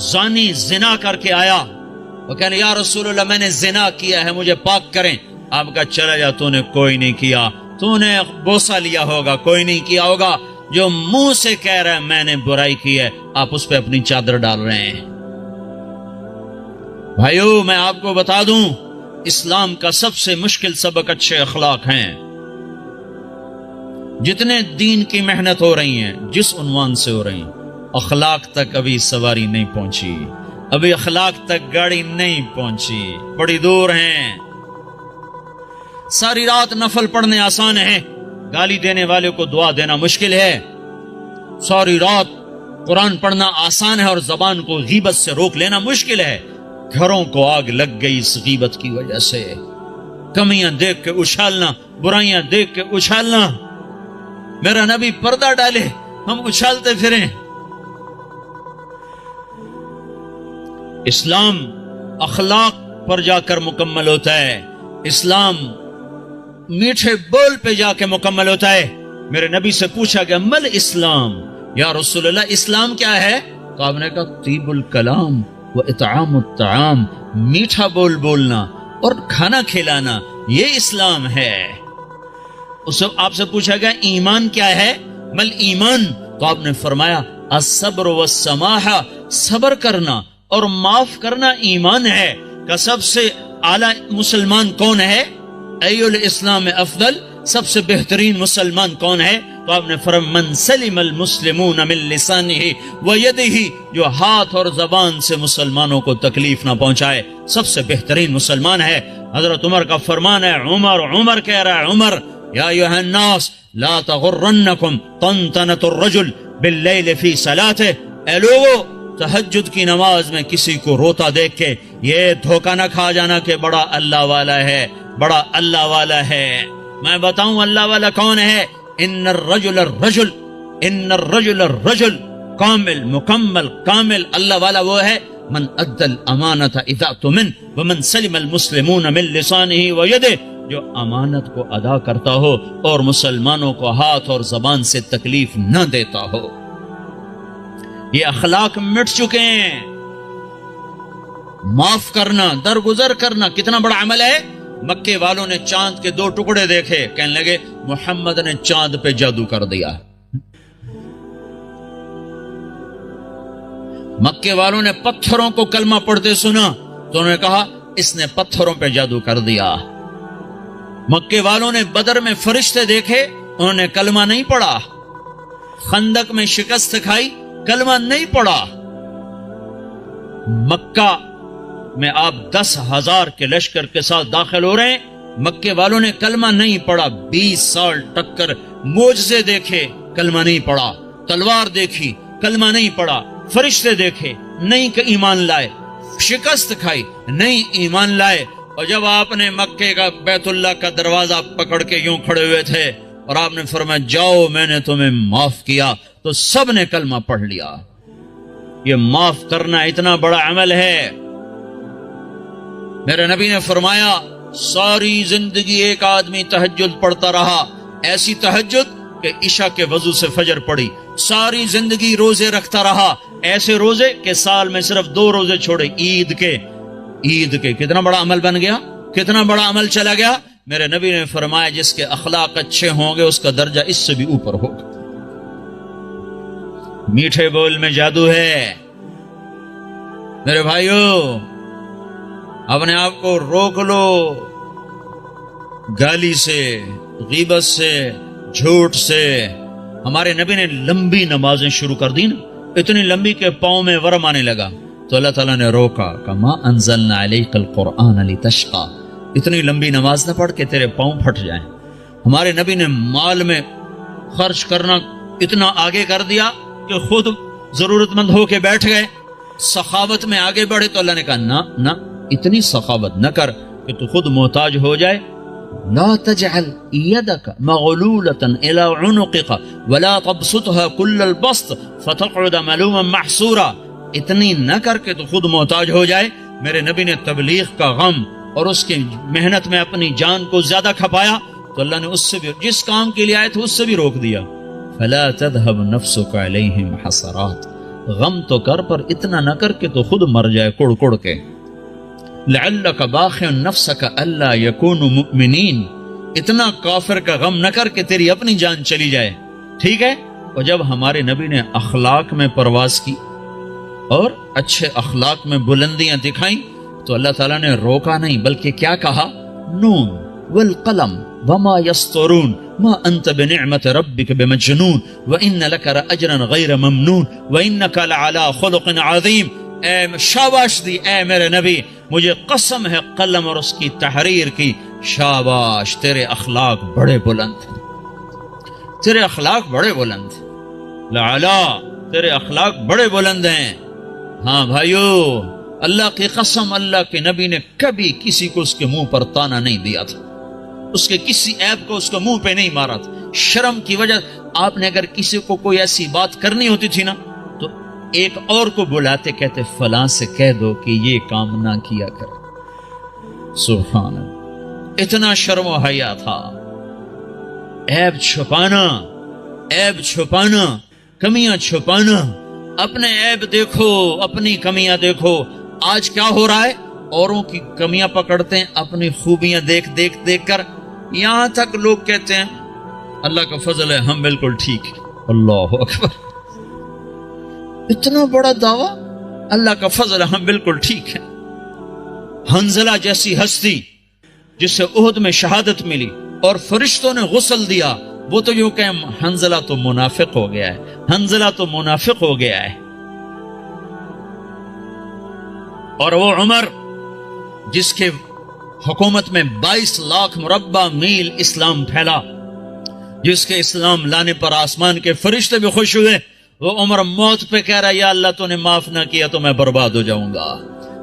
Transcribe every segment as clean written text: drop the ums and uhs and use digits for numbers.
زانی زنا کر کے آیا، وہ کہنے یا رسول اللہ میں نے زنا کیا ہے، مجھے پاک کریں۔ آپ کہا چلا جا، تو نے کوئی نہیں کیا، تو نے بوسہ لیا ہوگا، کوئی نہیں کیا ہوگا۔ جو منہ سے کہہ رہا ہے میں نے برائی کی ہے، آپ اس پہ اپنی چادر ڈال رہے ہیں۔ بھائیو میں آپ کو بتا دوں، اسلام کا سب سے مشکل سبق اچھے اخلاق ہیں۔ جتنے دین کی محنت ہو رہی ہیں، جس عنوان سے ہو رہی ہیں، اخلاق تک ابھی سواری نہیں پہنچی، ابھی اخلاق تک گاڑی نہیں پہنچی، بڑی دور ہیں۔ ساری رات نفل پڑھنے آسان ہے، گالی دینے والے کو دعا دینا مشکل ہے۔ ساری رات قرآن پڑھنا آسان ہے اور زبان کو غیبت سے روک لینا مشکل ہے۔ گھروں کو آگ لگ گئی اس غیبت کی وجہ سے، کمیاں دیکھ کے اچھالنا، برائیاں دیکھ کے اچھالنا۔ میرا نبی پردہ ڈالے، ہم اچھالتے پھریں۔ اسلام اخلاق پر جا کر مکمل ہوتا ہے، اسلام میٹھے بول پہ جا کے مکمل ہوتا ہے۔ میرے نبی سے پوچھا گیا مل اسلام، یا رسول اللہ اسلام کیا ہے؟ تو آپ نے کہا طیب الکلام و اطعام الطعام، میٹھا بول بولنا اور کھانا کھلانا، یہ اسلام ہے۔ آپ سے پوچھا گیا ایمان کیا ہے؟ مل ایمان، تو آپ نے فرمایا الصبر والسماحہ، صبر کرنا اور معاف کرنا ایمان ہے۔ کہ سب سے اعلی مسلمان کون ہے؟ ای الاسلام افضل، سب سے بہترین مسلمان کون ہے؟ تو آپ نے فرمایا من سلم المسلمون من لسانہ ویدہ، جو ہاتھ اور زبان سے مسلمانوں کو تکلیف نہ پہنچائے، سب سے بہترین مسلمان ہے۔ حضرت عمر کا فرمان ہے، عمر کہہ رہا ہے، عمر یا ایھا الناس لا تغرنکم طنطنۃ الرجل باللیل فی صلاتہ، اے لوگو تہجد کی نماز میں کسی کو روتا دیکھ کے یہ دھوکہ نہ کھا جانا کہ بڑا اللہ والا ہے، بڑا اللہ والا ہے۔ میں بتاؤں اللہ والا کون ہے؟ ان الرجل الرجل کامل، مکمل، کامل اللہ والا وہ ہے من ادى الامانۃ اذا اؤتمن ومن سلم المسلمون من لسانہ ویدہ، جو امانت کو ادا کرتا ہو اور مسلمانوں کو ہاتھ اور زبان سے تکلیف نہ دیتا ہو۔ یہ اخلاق مٹ چکے ہیں۔ معاف کرنا، درگزر کرنا کتنا بڑا عمل ہے۔ مکے والوں نے چاند کے 2 ٹکڑے دیکھے، کہنے لگے محمد نے چاند پہ جادو کر دیا۔ مکے والوں نے پتھروں کو کلمہ پڑھتے سنا تو انہوں نے کہا اس نے پتھروں پہ جادو کر دیا۔ مکے والوں نے بدر میں فرشتے دیکھے، انہوں نے کلمہ نہیں پڑھا۔ خندق میں شکست کھائی، کلمہ نہیں پڑھا۔ مکہ میں آپ 10,000 کے لشکر کے ساتھ داخل ہو رہے ہیں، مکے والوں نے کلمہ نہیں پڑھا۔ 20 سال ٹکر، معجزے دیکھے، کلمہ نہیں پڑھا۔ تلوار دیکھی، کلمہ نہیں پڑھا۔ فرشتے دیکھے، نہیں کہ ایمان لائے۔ شکست کھائی، نہیں ایمان لائے۔ اور جب آپ نے مکے کا بیت اللہ کا دروازہ پکڑ کے یوں کھڑے ہوئے تھے اور آپ نے فرمایا جاؤ میں نے تمہیں معاف کیا، تو سب نے کلمہ پڑھ لیا۔ یہ معاف کرنا اتنا بڑا عمل ہے۔ میرے نبی نے فرمایا ساری زندگی ایک آدمی تہجد پڑھتا رہا، ایسی تہجد کہ عشاء کے وضو سے فجر پڑی۔ ساری زندگی روزے رکھتا رہا، ایسے روزے کہ سال میں صرف 2 روزے چھوڑے، عید کے۔ کتنا بڑا عمل بن گیا، کتنا بڑا عمل چلا گیا۔ میرے نبی نے فرمایا جس کے اخلاق اچھے ہوں گے اس کا درجہ اس سے بھی اوپر ہوگا۔ میٹھے بول میں جادو ہے۔ میرے بھائیو اپنے آپ کو روک لو، گالی سے، غیبت سے، جھوٹ سے۔ ہمارے نبی نے لمبی نمازیں شروع کر دی نا، اتنی لمبی کہ پاؤں میں ورم آنے لگا، تو اللہ تعالیٰ نے روکا کہ ما انزلنا علیک القرآن لتشقی، اتنی لمبی نماز نہ پڑھ کے تیرے پاؤں پھٹ جائیں۔ ہمارے نبی نے مال میں خرچ کرنا اتنا آگے کر دیا کہ خود ضرورت مند ہو کے بیٹھ گئے۔ سخاوت میں آگے بڑھے تو اللہ نے کہا نہ اتنی سخاوت نہ کر کہ تو خود محتاج ہو جائے۔ لا تجعل يدك مغلولة الى عنقك ولا تبسطها كل البسط فتقعد ملوما محسورا، اتنی نہ کر کے تو خود محتاج ہو جائے۔ میرے نبی نے تبلیغ کا غم اور اس کی محنت میں اپنی جان کو زیادہ کھپایا تو اللہ نے اس سے بھی، جس کام کے لیے آئے تھے اس سے بھی روک دیا۔ فلا تذهب نفسك عليهم حسرات، غم تو کر پر اتنا نہ کر کہ تو خود مر جائے کڑ کڑ کے. لعلک باخع نفسک الا یکونوا مؤمنین، اتنا کافر کا غم نہ کر کہ تیری اپنی جان چلی جائے. ٹھیک ہے. اور جب ہمارے نبی نے اخلاق میں پرواز کی اور اچھے اخلاق میں بلندیاں دکھائیں تو اللہ تعالیٰ نے روکا نہیں بلکہ کیا کہا؟ نون والقلم وما يسطرون ما انت بنعمت ربك بمجنون وان لك لاجرا غير ممنون وانك لعلى خلق عظیم. اے شاباش دی اے میرے نبی، مجھے قسم ہے قلم اور اس کی تحریر کی، شاباش تیرے اخلاق بڑے بلند، تیرے اخلاق بڑے بلند، لعلا تیرے اخلاق بڑے بلند ہیں. ہاں بھائیو، اللہ کی قسم، اللہ کے نبی نے کبھی کسی کو اس کے منہ پر تانا نہیں دیا تھا، اس کے کسی عیب کو اس کو منہ پہ نہیں مارا تھا. شرم کی وجہ آپ نے اگر کسی کو کوئی ایسی بات کرنی ہوتی تھی نا تو ایک اور کو بلاتے، کہتے فلاں سے کہہ دو کہ یہ کام نہ کیا کر. سبحان اللہ، اتنا شرم و حیا تھا. عیب چھپانا، عیب چھپانا، کمیاں چھپانا. اپنے عیب دیکھو، اپنی کمیاں دیکھو. آج کیا ہو رہا ہے؟ اوروں کی کمیاں پکڑتے ہیں، اپنی خوبیاں دیکھ دیکھ دیکھ کر یہاں تک لوگ کہتے ہیں اللہ کا فضل ہے ہم بالکل ٹھیک ہیں. اللہ اکبر، اتنا بڑا دعویٰ، اللہ کا فضل ہے ہم بالکل ٹھیک ہیں. حنظلہ جیسی ہستی جسے احد میں شہادت ملی اور فرشتوں نے غسل دیا، وہ تو یوں کہ حنظلہ تو منافق ہو گیا ہے، حنظلہ تو منافق ہو گیا ہے. اور وہ عمر جس کے حکومت میں 22 لاکھ مربع میل اسلام پھیلا، جس کے اسلام لانے پر آسمان کے فرشتے بھی خوش ہوئے، وہ عمر موت پہ کہہ رہا یا اللہ تو نے معاف نہ کیا تو میں برباد ہو جاؤں گا،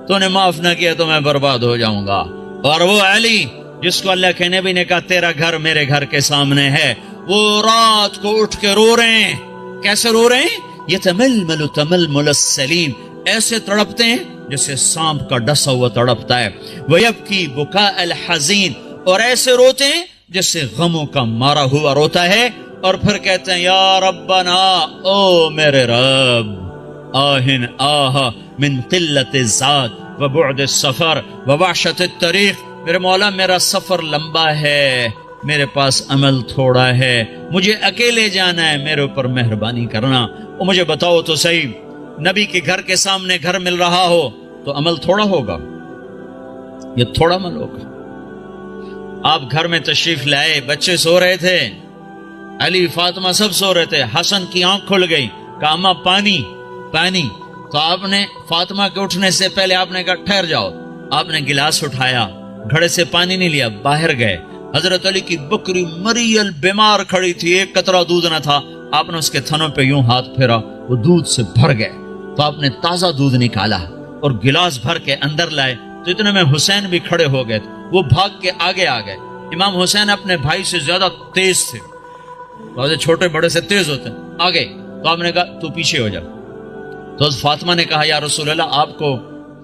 تو نے معاف نہ کیا تو میں برباد ہو جاؤں گا. اور وہ علی جس کو اللہ کے نبی نے کہا تیرا گھر میرے گھر کے سامنے ہے، وہ رات کو اٹھ کے رو رہے ہیں. کیسے رو رہے ہیں؟ یتململ تململ السلیم، ایسے تڑپتے ہیں جیسے سانپ کا ڈسا ہوا تڑپتا ہے. ویبکی بکاء الحزین، اور ایسے روتے ہیں جیسے غموں کا مارا ہوا روتا ہے. اور پھر کہتے ہیں یا ربنا، او میرے رب، آہن آہ من قلت الزاد وبعد السفر ووحشت الطریق، میرے مولا میرا سفر لمبا ہے، میرے پاس عمل تھوڑا ہے، مجھے اکیلے جانا ہے، میرے اوپر مہربانی کرنا. اور مجھے بتاؤ تو صحیح، نبی کے گھر کے سامنے گھر مل رہا ہو تو عمل تھوڑا ہوگا، یہ تھوڑا عمل ہوگا. آپ گھر میں تشریف لائے، بچے سو رہے تھے، علی فاطمہ سب سو رہے تھے. حسن کی آنکھ کھل گئی، کہا اماں پانی پانی. تو آپ نے فاطمہ کے اٹھنے سے پہلے آپ نے کہا ٹھہر جاؤ. آپ نے گلاس اٹھایا، گھڑے سے پانی نہیں لیا، باہر گئے. حضرت علی کی بکری مریل بیمار کھڑی تھی، ایک قطرہ دودھ نہ تھا. آپ نے اس کے تھنوں پہ یوں ہاتھ پھیرا، وہ دودھ سے بھر گئے. تو آپ نے تازہ دودھ نکالا اور گلاس بھر کے اندر لائے. تو اتنے میں حسین بھی کھڑے ہو گئے، وہ بھاگ کے آگے آ گئے. امام حسین اپنے بھائی سے زیادہ تیز تھے، چھوٹے بڑے سے تیز ہوتے ہیں. آگے تو آپ نے کہا تو پیچھے ہو جا. تو فاطمہ نے کہا یا رسول اللہ آپ کو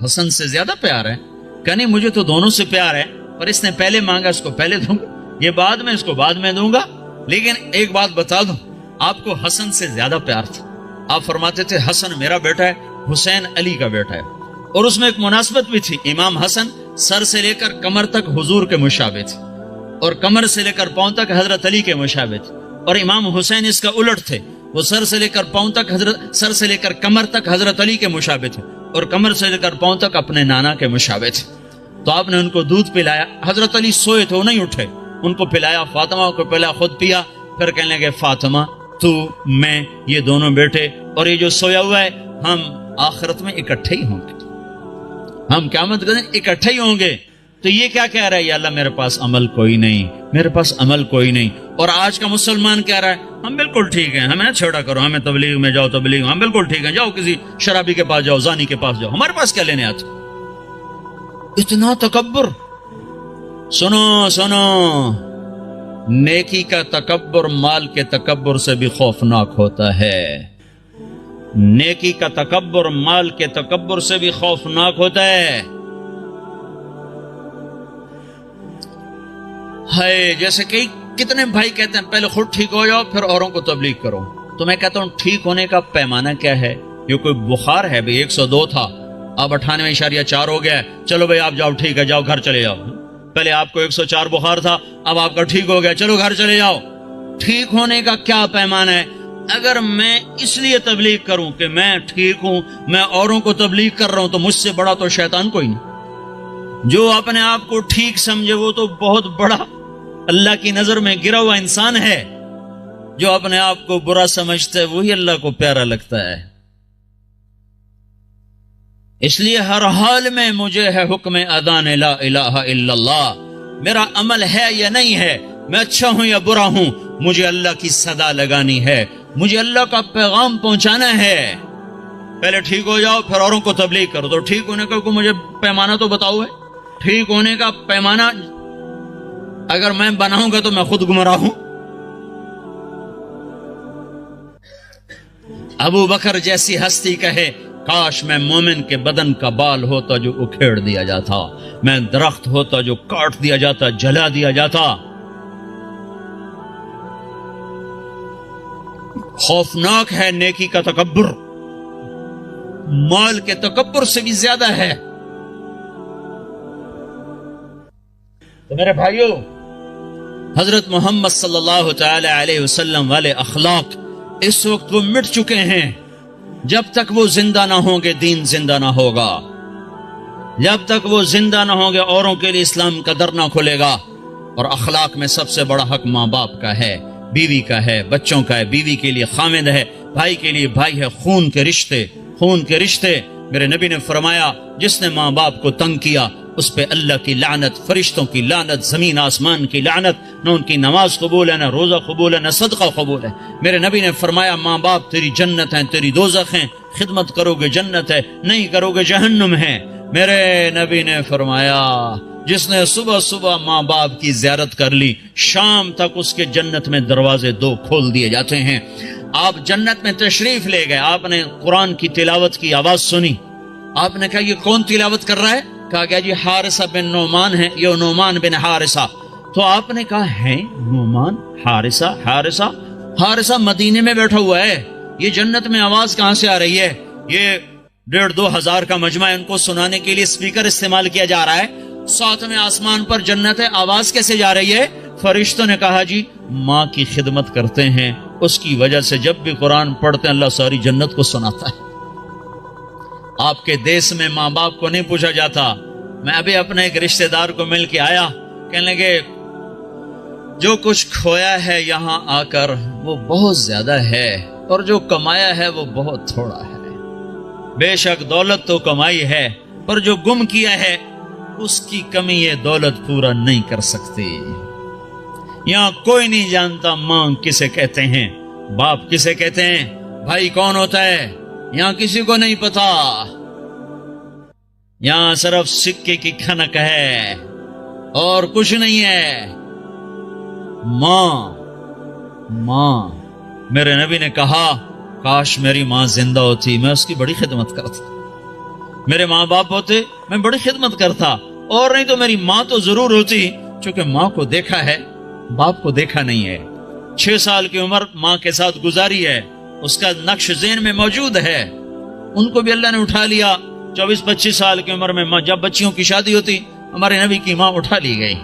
حسن سے زیادہ پیار ہے؟ کہ نہیں مجھے تو دونوں سے پیار ہے، پر اس نے پہلے مانگا اس کو پہلے دوں گا، یہ بعد میں اس کو بعد میں دوں گا. لیکن ایک بات بتا دوں، آپ کو حسن سے زیادہ پیار تھا. آپ فرماتے تھے حسن میرا بیٹا ہے، حسین علی کا بیٹا ہے. اور اس میں ایک مناسبت بھی تھی، امام حسن سر سے لے کر کمر تک حضور کے مشابہ تھے، اور کمر سے لے کر پاؤں تک حضرت علی کے مشابہ تھے. اور امام حسین اس کا الٹ تھے، وہ سر سے لے کر پاؤں تک سر سے لے کر کمر تک حضرت علی کے مشابہ تھے، اور کمر سے لے کر پاؤں تک اپنے نانا کے مشابہ تھے. تو آپ نے ان کو دودھ پلایا. حضرت علی سوئے تھے، وہ نہیں اٹھے، ان کو پلایا. فاطمہ کو پہلا خود پیا، پھر کہنے لگے فاطمہ تو میں یہ دونوں بیٹے اور یہ جو سویا ہوا ہے ہم آخرت میں اکٹھے ہی ہوں گے، ہم قیامت کے دن اکٹھے ہی ہوں گے. تو یہ کیا کہہ رہا ہے؟ یا اللہ میرے پاس عمل کوئی نہیں، میرے پاس عمل کوئی نہیں. اور آج کا مسلمان کہہ رہا ہے ہم بالکل ٹھیک ہیں، ہمیں چھوڑا کرو، ہمیں تبلیغ میں جاؤ، تبلیغ ہم بالکل ٹھیک ہیں، جاؤ کسی شرابی کے پاس جاؤ، زانی کے پاس جاؤ، ہمارے پاس کیا لینے آتے. اتنا تکبر. سنو سنو، نیکی کا تکبر مال کے تکبر سے بھی خوفناک ہوتا ہے. نیکی کا تکبر مال کے تکبر سے بھی خوفناک ہوتا ہے. ہے جیسے کہ کتنے بھائی کہتے ہیں پہلے خود ٹھیک ہو جاؤ پھر اوروں کو تبلیغ کرو. تو میں کہتا ہوں ٹھیک ہونے کا پیمانہ کیا ہے؟ یہ کوئی بخار ہے بھائی 102 تھا، اب 98.4 ہو گیا ہے، چلو بھائی آپ جاؤ، ٹھیک ہے جاؤ گھر چلے جاؤ. پہلے آپ کو 104 بخار تھا، اب آپ کا ٹھیک ہو گیا، چلو گھر چلے جاؤ. ٹھیک ہونے کا کیا پیمانہ ہے؟ اگر میں اس لیے تبلیغ کروں کہ میں ٹھیک ہوں، میں اوروں کو تبلیغ کر رہا ہوں، تو مجھ سے بڑا تو شیطان کوئی نہیں. جو اپنے آپ کو ٹھیک سمجھے وہ تو بہت بڑا اللہ کی نظر میں گرا ہوا انسان ہے. جو اپنے آپ کو برا سمجھتا ہے وہی اللہ کو پیارا لگتا ہے. اس لیے ہر حال میں مجھے ہے حکم اذان لا الہ الا اللہ. میرا عمل ہے یا نہیں ہے، میں اچھا ہوں یا برا ہوں، مجھے اللہ کی صدا لگانی ہے، مجھے اللہ کا پیغام پہنچانا ہے. پہلے ٹھیک ہو جاؤ پھر اوروں کو تبلیغ کرو. تو ٹھیک ہونے کا کوئی مجھے پیمانہ تو بتاؤ ہے. ٹھیک ہونے کا پیمانہ اگر میں بناؤں گا تو میں خود گمراہ ہوں. ابو بکر جیسی ہستی کہے کاش میں مومن کے بدن کا بال ہوتا جو اکھیڑ دیا جاتا، میں درخت ہوتا جو کاٹ دیا جاتا، جلا دیا جاتا. خوفناک ہے نیکی کا تکبر، مال کے تکبر سے بھی زیادہ ہے. تو میرے بھائیوں، حضرت محمد صلی اللہ تعالی علیہ وسلم والے اخلاق اس وقت وہ مٹ چکے ہیں. جب تک وہ زندہ نہ ہوں گے دین زندہ نہ ہوگا. جب تک وہ زندہ نہ ہوں گے اوروں کے لیے اسلام کا در نہ کھلے گا. اور اخلاق میں سب سے بڑا حق ماں باپ کا ہے، بیوی کا ہے، بچوں کا ہے. بیوی کے لیے خامد ہے، بھائی کے لیے بھائی ہے. خون کے رشتے، خون کے رشتے. میرے نبی نے فرمایا جس نے ماں باپ کو تنگ کیا اس پہ اللہ کی لعنت، فرشتوں کی لعنت، زمین آسمان کی لعنت. نہ ان کی نماز قبول ہے، نہ روزہ قبول ہے، نہ صدقہ قبول ہے. میرے نبی نے فرمایا ماں باپ تیری جنت ہیں، تیری دوزخ ہیں. خدمت کرو گے جنت ہے، نہیں کرو گے جہنم ہے. میرے نبی نے فرمایا جس نے صبح صبح ماں باپ کی زیارت کر لی شام تک اس کے جنت میں دروازے 2 کھول دیے جاتے ہیں. آپ جنت میں تشریف لے گئے، آپ نے قرآن کی تلاوت کی آواز سنی. آپ نے کہا یہ کون تلاوت کر رہا ہے؟ کہا گیا جی حارثہ بن نعمان ہے، یہ نعمان بن حارثہ. تو آپ نے کہا ہے نعمان، حارثہ، حارثہ مدینے میں بیٹھا ہوا ہے، یہ جنت میں آواز کہاں سے آ رہی ہے؟ یہ 1,500-2 ہزار کا مجمع، ان کو سنانے کے لیے اسپیکر استعمال کیا جا رہا ہے. 7ویں آسمان پر جنت ہے، آواز کیسے جا رہی ہے؟ فرشتوں نے کہا جی ماں کی خدمت کرتے ہیں، اس کی وجہ سے جب بھی قرآن پڑھتے ہیں اللہ ساری جنت کو سناتا ہے. آپ کے دیس میں ماں باپ کو نہیں پوچھا جاتا. میں ابھی اپنے ایک رشتہ دار کو مل کے آیا، کہنے لگے جو کچھ کھویا ہے یہاں آ کر وہ بہت زیادہ ہے اور جو کمایا ہے وہ بہت تھوڑا ہے. بے شک دولت تو کمائی ہے پر جو گم کیا ہے اس کی کمی یہ دولت پورا نہیں کر سکتی. یہاں کوئی نہیں جانتا ماں کسے کہتے ہیں، باپ کسے کہتے ہیں، بھائی کون ہوتا ہے، یہاں کسی کو نہیں پتا. یہاں صرف سکے کی کھنک ہے اور کچھ نہیں ہے. ماں میرے نبی نے کہا کاش میری ماں زندہ ہوتی، میں اس کی بڑی خدمت کرتا. میرے ماں باپ ہوتے میں بڑی خدمت کرتا، اور نہیں تو میری ماں تو ضرور ہوتی. چونکہ ماں کو دیکھا ہے، باپ کو دیکھا نہیں ہے. 6 سال کی عمر ماں کے ساتھ گزاری ہے، اس کا نقش ذہن میں موجود ہے. ان کو بھی اللہ نے اٹھا لیا. 24-25 سال کی عمر میں جب بچیوں کی شادی ہوتی ہمارے نبی کی ماں اٹھا لی گئی.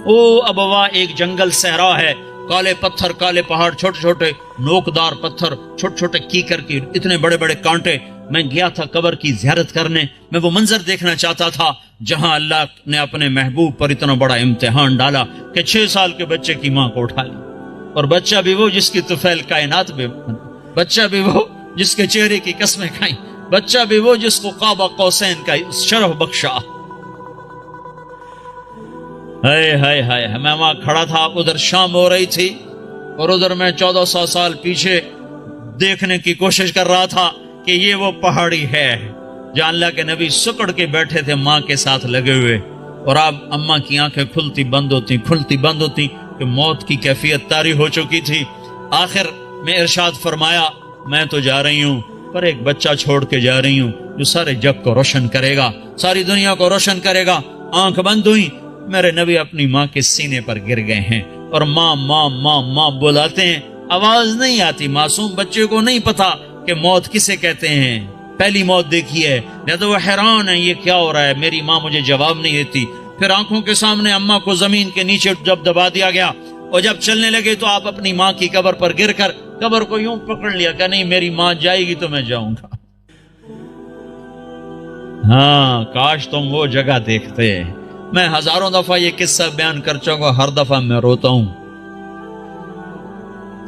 او ابوا ایک جنگل صحرا ہے، کالے پتھر، کالے پہاڑ، چھوٹے چھوٹے نوکدار پتھر، چھوٹے چھوٹے کیکر کی اتنے بڑے بڑے کانٹے. میں گیا تھا قبر کی زیارت کرنے، میں وہ منظر دیکھنا چاہتا تھا جہاں اللہ نے اپنے محبوب پر اتنا بڑا امتحان ڈالا کہ 6 سال کے بچے کی ماں کو اٹھا لی. اور بچہ بھی وہ جس کی طفیل کائنات میں، بچہ بھی وہ جس کے چہرے کی قسمیں کھائیں، بچہ بھی وہ جس کو قاب قوسین کا شرف بخشا. ہائے میں وہاں کھڑا تھا، ادھر شام ہو رہی تھی اور ادھر میں 1400 سال پیچھے دیکھنے کی کوشش کر رہا تھا کہ یہ وہ پہاڑی ہے جہاں اللہ کے نبی سکڑ کے بیٹھے تھے ماں کے ساتھ لگے ہوئے. اور اب اماں کی آنکھیں کھلتی بند ہوتی کہ موت کی کیفیت طاری ہو چکی تھی. آخر میں ارشاد فرمایا میں تو جا رہی ہوں پر ایک بچہ چھوڑ کے جا رہی ہوں جو سارے جگ کو روشن کرے گا، ساری دنیا کو روشن کرے گا. آنکھ بند ہوئی، میرے نبی اپنی ماں کے سینے پر گر گئے ہیں اور ماں ماں ماں ماں بلاتے ہیں، آواز نہیں آتی. معصوم بچے کو نہیں پتا کہ موت کسے کہتے ہیں، پہلی موت دیکھی ہے، یا تو وہ حیران ہے یہ کیا ہو رہا ہے، میری ماں مجھے جواب نہیں دیتی۔ پھر آنکھوں کے سامنے اماں کو زمین کے نیچے جب دبا دیا گیا اور جب چلنے لگے تو آپ اپنی ماں کی قبر پر گر کر قبر کو یوں پکڑ لیا کہ نہیں میری ماں جائے گی تو میں جاؤں گا۔ ہاں کاش تم وہ جگہ دیکھتے۔ میں ہزاروں دفعہ یہ قصہ بیان کر چکا ہوں، ہر دفعہ میں روتا ہوں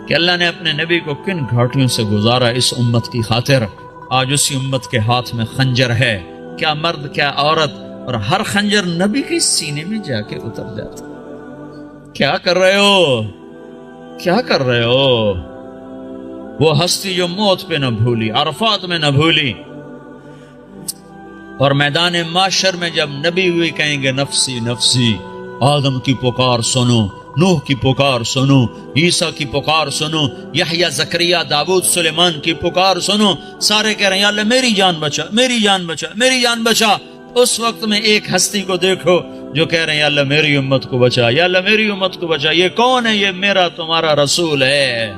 کہ اللہ نے اپنے نبی کو کن گھاٹیوں سے گزارا اس امت کی خاطر۔ آج اسی امت کے ہاتھ میں خنجر ہے، کیا مرد کیا عورت، اور ہر خنجر نبی کے سینے میں جا کے اتر جاتا۔ کیا کر رہے ہو، کیا کر رہے ہو؟ وہ ہستی جو موت پہ نہ بھولی، عرفات میں نہ بھولی، اور میدان معاشر میں جب نبی ہوئی کہیں گے نفسی نفسی، آدم کی پکار سنو، نوح کی پکار سنو، عیسیٰ کی پکار سنو، یحییٰ زکریا داؤد سلیمان کی پکار سنو، سارے کہہ رہے ہیں یا اللہ میری جان بچا، میری جان بچا، میری جان بچا۔ اس وقت میں ایک ہستی کو دیکھو جو کہہ رہے ہیں یا اللہ میری امت کو بچا، یا اللہ میری امت کو بچا۔ یہ کون ہے؟ یہ میرا تمہارا رسول ہے۔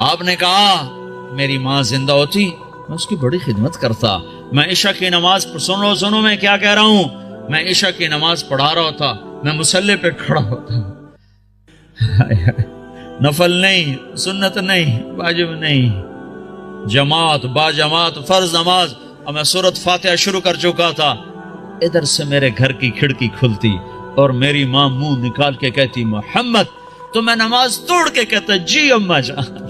آپ نے کہا میری ماں زندہ ہوتی میں اس کی بڑی خدمت کرتا۔ میں عشاء کی نماز سنو میں کیا کہہ رہا ہوں، میں عشاء کی نماز پڑھا رہا ہوتا، میں مصلی پہ کھڑا ہوتا، نفل نہیں، سنت نہیں، واجب نہیں، جماعت با جماعت فرض نماز، اور میں سورۃ فاتحہ شروع کر چکا تھا۔ ادھر سے میرے گھر کی کھڑکی کھلتی اور میری ماں منہ نکال کے کہتی محمد، تو میں نماز توڑ کے کہتا جی اماں جان،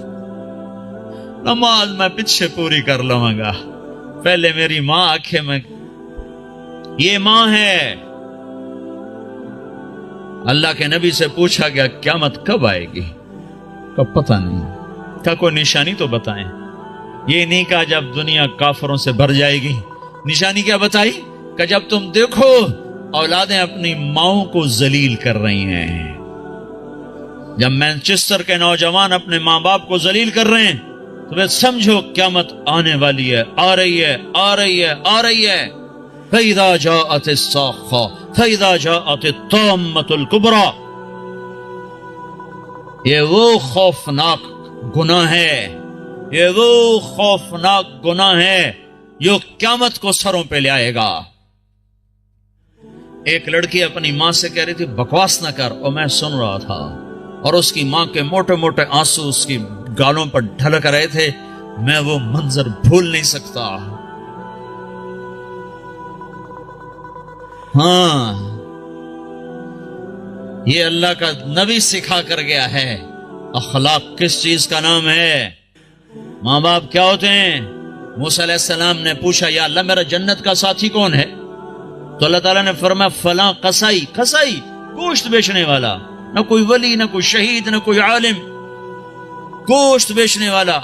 نماز میں پیچھے پوری کر لوں گا، پہلے میری ماں آنکھیں میں۔ یہ ماں ہے۔ اللہ کے نبی سے پوچھا گیا قیامت کب آئے گی؟ کب پتہ نہیں، کیا کوئی نشانی تو بتائیں۔ یہ نہیں کہا جب دنیا کافروں سے بھر جائے گی، نشانی کیا بتائی کہ جب تم دیکھو اولادیں اپنی ماؤں کو ذلیل کر رہی ہیں، جب مانچسٹر کے نوجوان اپنے ماں باپ کو ذلیل کر رہے ہیں تو پھر سمجھو قیامت آنے والی ہے، آ رہی ہے، آ رہی ہے، آ رہی ہے۔ فَإِذَا جَاءَتِ الصَّاخَّةُ فَإِذَا جَاءَتِ الطَّامَّةُ الْكُبْرَى۔ یہ وہ خوفناک گناہ ہے، یہ وہ خوفناک گناہ ہے جو قیامت کو سروں پہ لے آئے گا۔ ایک لڑکی اپنی ماں سے کہہ رہی تھی بکواس نہ کر، اور میں سن رہا تھا، اور اس کی ماں کے موٹے موٹے آنسو اس کی گالوں پر ڈھلک رہے تھے۔ میں وہ منظر بھول نہیں سکتا۔ ہاں یہ اللہ کا نبی سکھا کر گیا ہے۔ اخلاق کس چیز کا نام ہے؟ ماں باپ کیا ہوتے ہیں؟ موسیٰ علیہ السلام نے پوچھا یا اللہ میرا جنت کا ساتھی کون ہے؟ تو اللہ تعالیٰ نے فرمایا فلاں قصائی، قصائی گوشت بیچنے والا، نہ کوئی ولی، نہ کوئی شہید، نہ کوئی عالم، گوشت بیچنے والا۔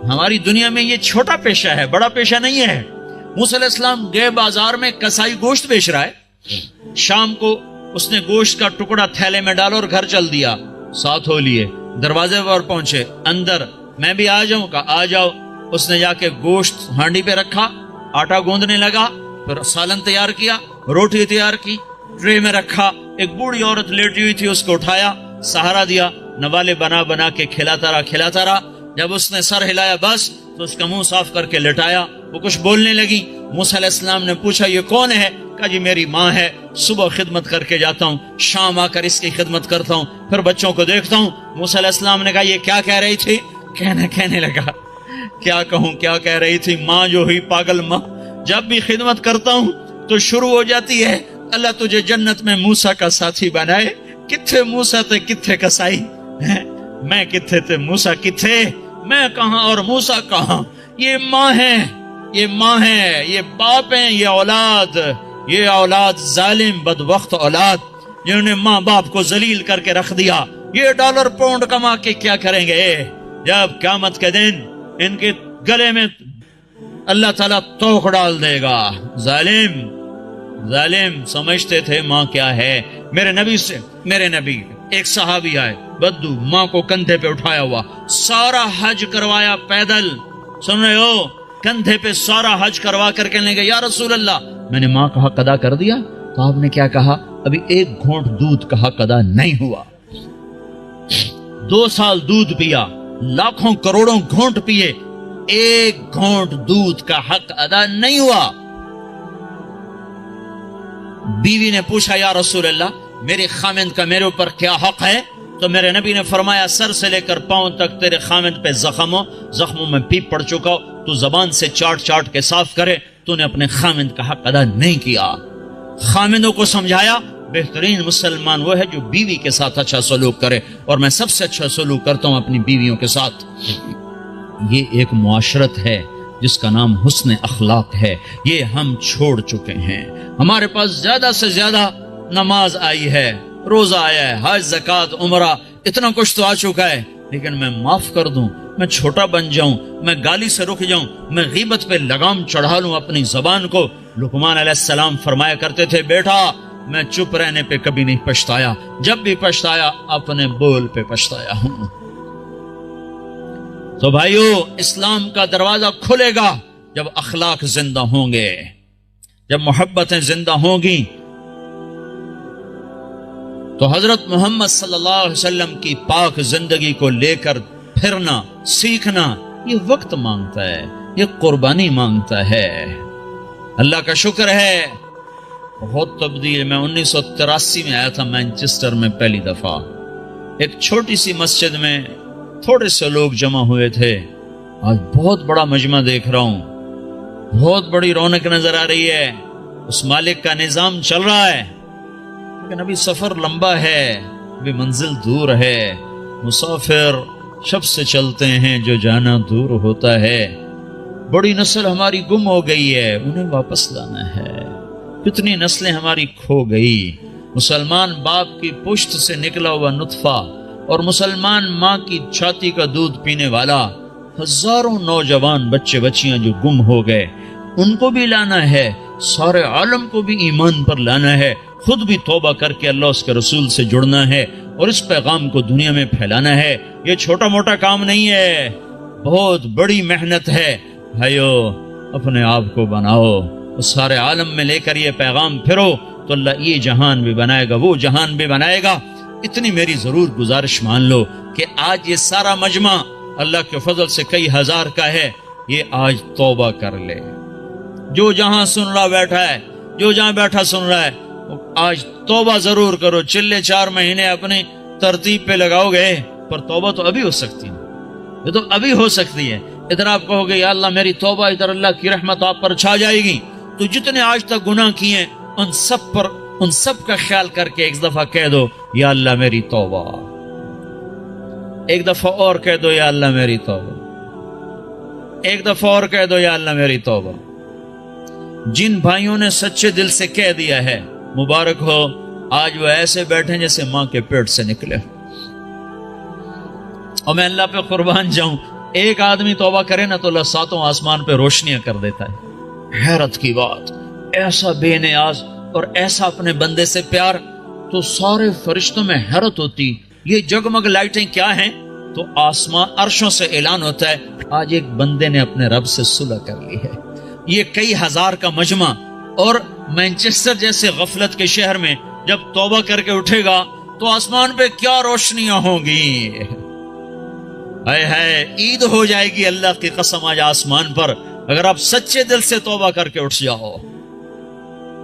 ہماری دنیا میں یہ چھوٹا پیشہ ہے، بڑا پیشہ نہیں ہے۔ موسیٰ علیہ السلام گئے بازار میں، قصائی گوشت بیچ رہا ہے، شام کو اس نے گوشت کا ٹکڑا تھیلے میں ڈالا اور گھر چل دیا، ساتھ ہو لیے، دروازے پر پہنچے، اندر میں بھی آ جاؤں کا آ جاؤ۔ اس نے جا کے گوشت ہانڈی پہ رکھا، آٹا گوندنے لگا، پھر سالن تیار کیا، روٹی تیار کی، ٹرے میں رکھا، ایک بوڑھی عورت لیٹی ہوئی تھی، اس کو اٹھایا، سہارا دیا، نوالے بنا بنا کے کھلاتا رہا۔ جب اس نے سر ہلایا بس تو اس کا منہ صاف کر کے لٹایا، وہ کچھ بولنے لگی۔ موسیٰ علیہ السلام نے پوچھا یہ کون ہے؟ کہا جی میری ماں ہے، صبح خدمت کر کے جاتا ہوں، شام آ کر اس کی خدمت کرتا ہوں، پھر بچوں کو دیکھتا ہوں۔ موسیٰ علیہ السلام نے کہا یہ کیا کہہ رہی تھی؟ کہنے لگا کیا کہوں، کیا کہہ رہی تھی؟ ماں جو ہوئی پاگل ماں، جب بھی خدمت کرتا ہوں تو شروع ہو جاتی ہے اللہ تجھے جنت میں موسیٰ کا ساتھی بنائے۔ کتھے موسیٰ تھے کتھے قصائی؟ میں کتھے تھے موسیٰ کتھے؟ میں کہاں اور موسیٰ کہاں؟ یہ ماں ہے، یہ ماں ہے، یہ باپ ہیں، یہ اولاد ظالم بدبخت اولاد جنہوں نے ماں باپ کو ذلیل کر کے رکھ دیا۔ یہ ڈالر پاؤنڈ کما کے کیا کریں گے جب قیامت کے دن ان کے گلے میں اللہ تعالیٰ توق ڈال دے گا۔ ظالم سمجھتے تھے ماں کیا ہے۔ میرے نبی ایک صحابی آئے، بدو، ماں کو کندھے پہ اٹھایا ہوا، سارا حج کروایا پیدل، سن رہے ہو، کندھے پہ سارا حج کروا کر کہنے لگے یا رسول اللہ میں نے ماں کا حق ادا کر دیا؟ تو آپ نے کیا کہا؟ ابھی ایک گھونٹ دودھ کا حق ادا نہیں ہوا۔ 2 سال دودھ پیا، لاکھوں کروڑوں گھونٹ پیے، ایک گھونٹ دودھ کا حق ادا نہیں ہوا۔ بیوی نے پوچھا یا رسول اللہ میرے خامند کا میرے اوپر کیا حق ہے؟ تو میرے نبی نے فرمایا سر سے لے کر پاؤں تک تیرے خامند پہ زخموں میں پیپ پڑ چکا ہو، تو زبان سے چاٹ چاٹ کے صاف کرے، تو نے اپنے خامند کا حق ادا نہیں کیا۔ خامندوں کو سمجھایا بہترین مسلمان وہ ہے جو بیوی کے ساتھ اچھا سلوک کرے، اور میں سب سے اچھا سلوک کرتا ہوں اپنی بیویوں کے ساتھ۔ یہ ایک معاشرت ہے جس کا نام حسن اخلاق ہے، یہ ہم چھوڑ چکے ہیں۔ ہمارے پاس زیادہ سے زیادہ نماز آئی ہے، روزہ آیا ہے، حج، زکوٰۃ، عمرہ، اتنا کچھ تو آ چکا ہے، لیکن میں معاف کر دوں، میں چھوٹا بن جاؤں، میں گالی سے رک جاؤں، میں غیبت پہ لگام چڑھا لوں اپنی زبان کو۔ لقمان علیہ السلام فرمایا کرتے تھے بیٹا میں چپ رہنے پہ کبھی نہیں پچھتایا، جب بھی پچھتایا اپنے بول پہ پچھتایا ہوں۔ تو بھائیو، اسلام کا دروازہ کھلے گا جب اخلاق زندہ ہوں گے، جب محبتیں زندہ ہوں گی۔ تو حضرت محمد صلی اللہ علیہ وسلم کی پاک زندگی کو لے کر پھرنا، سیکھنا، یہ وقت مانگتا ہے، یہ قربانی مانگتا ہے۔ اللہ کا شکر ہے بہت تبدیل۔ میں 1983 میں آیا تھا مینچسٹر میں پہلی دفعہ، ایک چھوٹی سی مسجد میں تھوڑے سے لوگ جمع ہوئے تھے، آج بہت بڑا مجمع دیکھ رہا ہوں، بہت بڑی رونق نظر آ رہی ہے، اس مالک کا نظام چل رہا ہے، لیکن ابھی سفر لمبا ہے، ابھی منزل دور ہے۔ مسافر شب سے چلتے ہیں جو جانا دور ہوتا ہے۔ بڑی نسل ہماری گم ہو گئی ہے، انہیں واپس لانا ہے۔ کتنی نسلیں ہماری کھو گئی۔ مسلمان باپ کی پشت سے نکلا ہوا نطفہ اور مسلمان ماں کی چھاتی کا دودھ پینے والا، ہزاروں نوجوان بچے بچیاں جو گم ہو گئے، ان کو بھی لانا ہے، سارے عالم کو بھی ایمان پر لانا ہے، خود بھی توبہ کر کے اللہ اس کے رسول سے جڑنا ہے اور اس پیغام کو دنیا میں پھیلانا ہے۔ یہ چھوٹا موٹا کام نہیں ہے، بہت بڑی محنت ہے۔ بھائیو، اپنے آپ کو بناؤ، اس سارے عالم میں لے کر یہ پیغام پھرو، تو اللہ یہ جہان بھی بنائے گا، وہ جہان بھی بنائے گا۔ اتنی میری ضرور گزارش مان لو کہ آج یہ سارا مجمع اللہ کے فضل سے کئی ہزار کا ہے، یہ آج توبہ کر لے۔ جو جہاں سن رہا بیٹھا ہے، جو جہاں بیٹھا سن رہا ہے، آج توبہ ضرور کرو۔ چلے 4 مہینے اپنی ترتیب پہ لگاؤ گے، پر توبہ تو ابھی ہو سکتی ہے، یہ تو ابھی ہو سکتی ہے۔ ادھر آپ کہو گے یا اللہ میری توبہ، ادھر اللہ کی رحمت آپ پر چھا جائے گی۔ تو جتنے آج تک گناہ کیے ان سب کا خیال کر کے ایک دفعہ کہہ دو یا اللہ میری توبہ، ایک دفعہ اور کہہ دو یا اللہ میری توبہ، ایک دفعہ اور کہہ دو یا اللہ میری توبہ۔ جن بھائیوں نے سچے دل سے کہہ دیا ہے، مبارک ہو، آج وہ ایسے بیٹھے جیسے ماں کے پیٹ سے نکلے۔ اور میں اللہ پہ قربان جاؤں، ایک آدمی توبہ کرے نا تو اللہ 7 آسمان پہ روشنیاں کر دیتا ہے۔ حیرت کی بات، ایسا بے نیاز اور ایسا اپنے بندے سے پیار، تو سارے فرشتوں میں حیرت ہوتی، یہ جگمگ لائٹیں کیا ہیں؟ تو آسمان عرشوں سے اعلان ہوتا ہے آج ایک بندے نے اپنے رب سے صلح کر لی ہے۔ یہ کئی ہزار کا مجمع، اور مینچسٹر جیسے غفلت کے شہر میں جب توبہ کر کے اٹھے گا تو آسمان پہ کیا روشنیاں ہوں گی، ہائے ہائے، عید ہو جائے گی اللہ کی قسم آج آسمان پر، اگر آپ سچے دل سے توبہ کر کے اٹھ جاؤ۔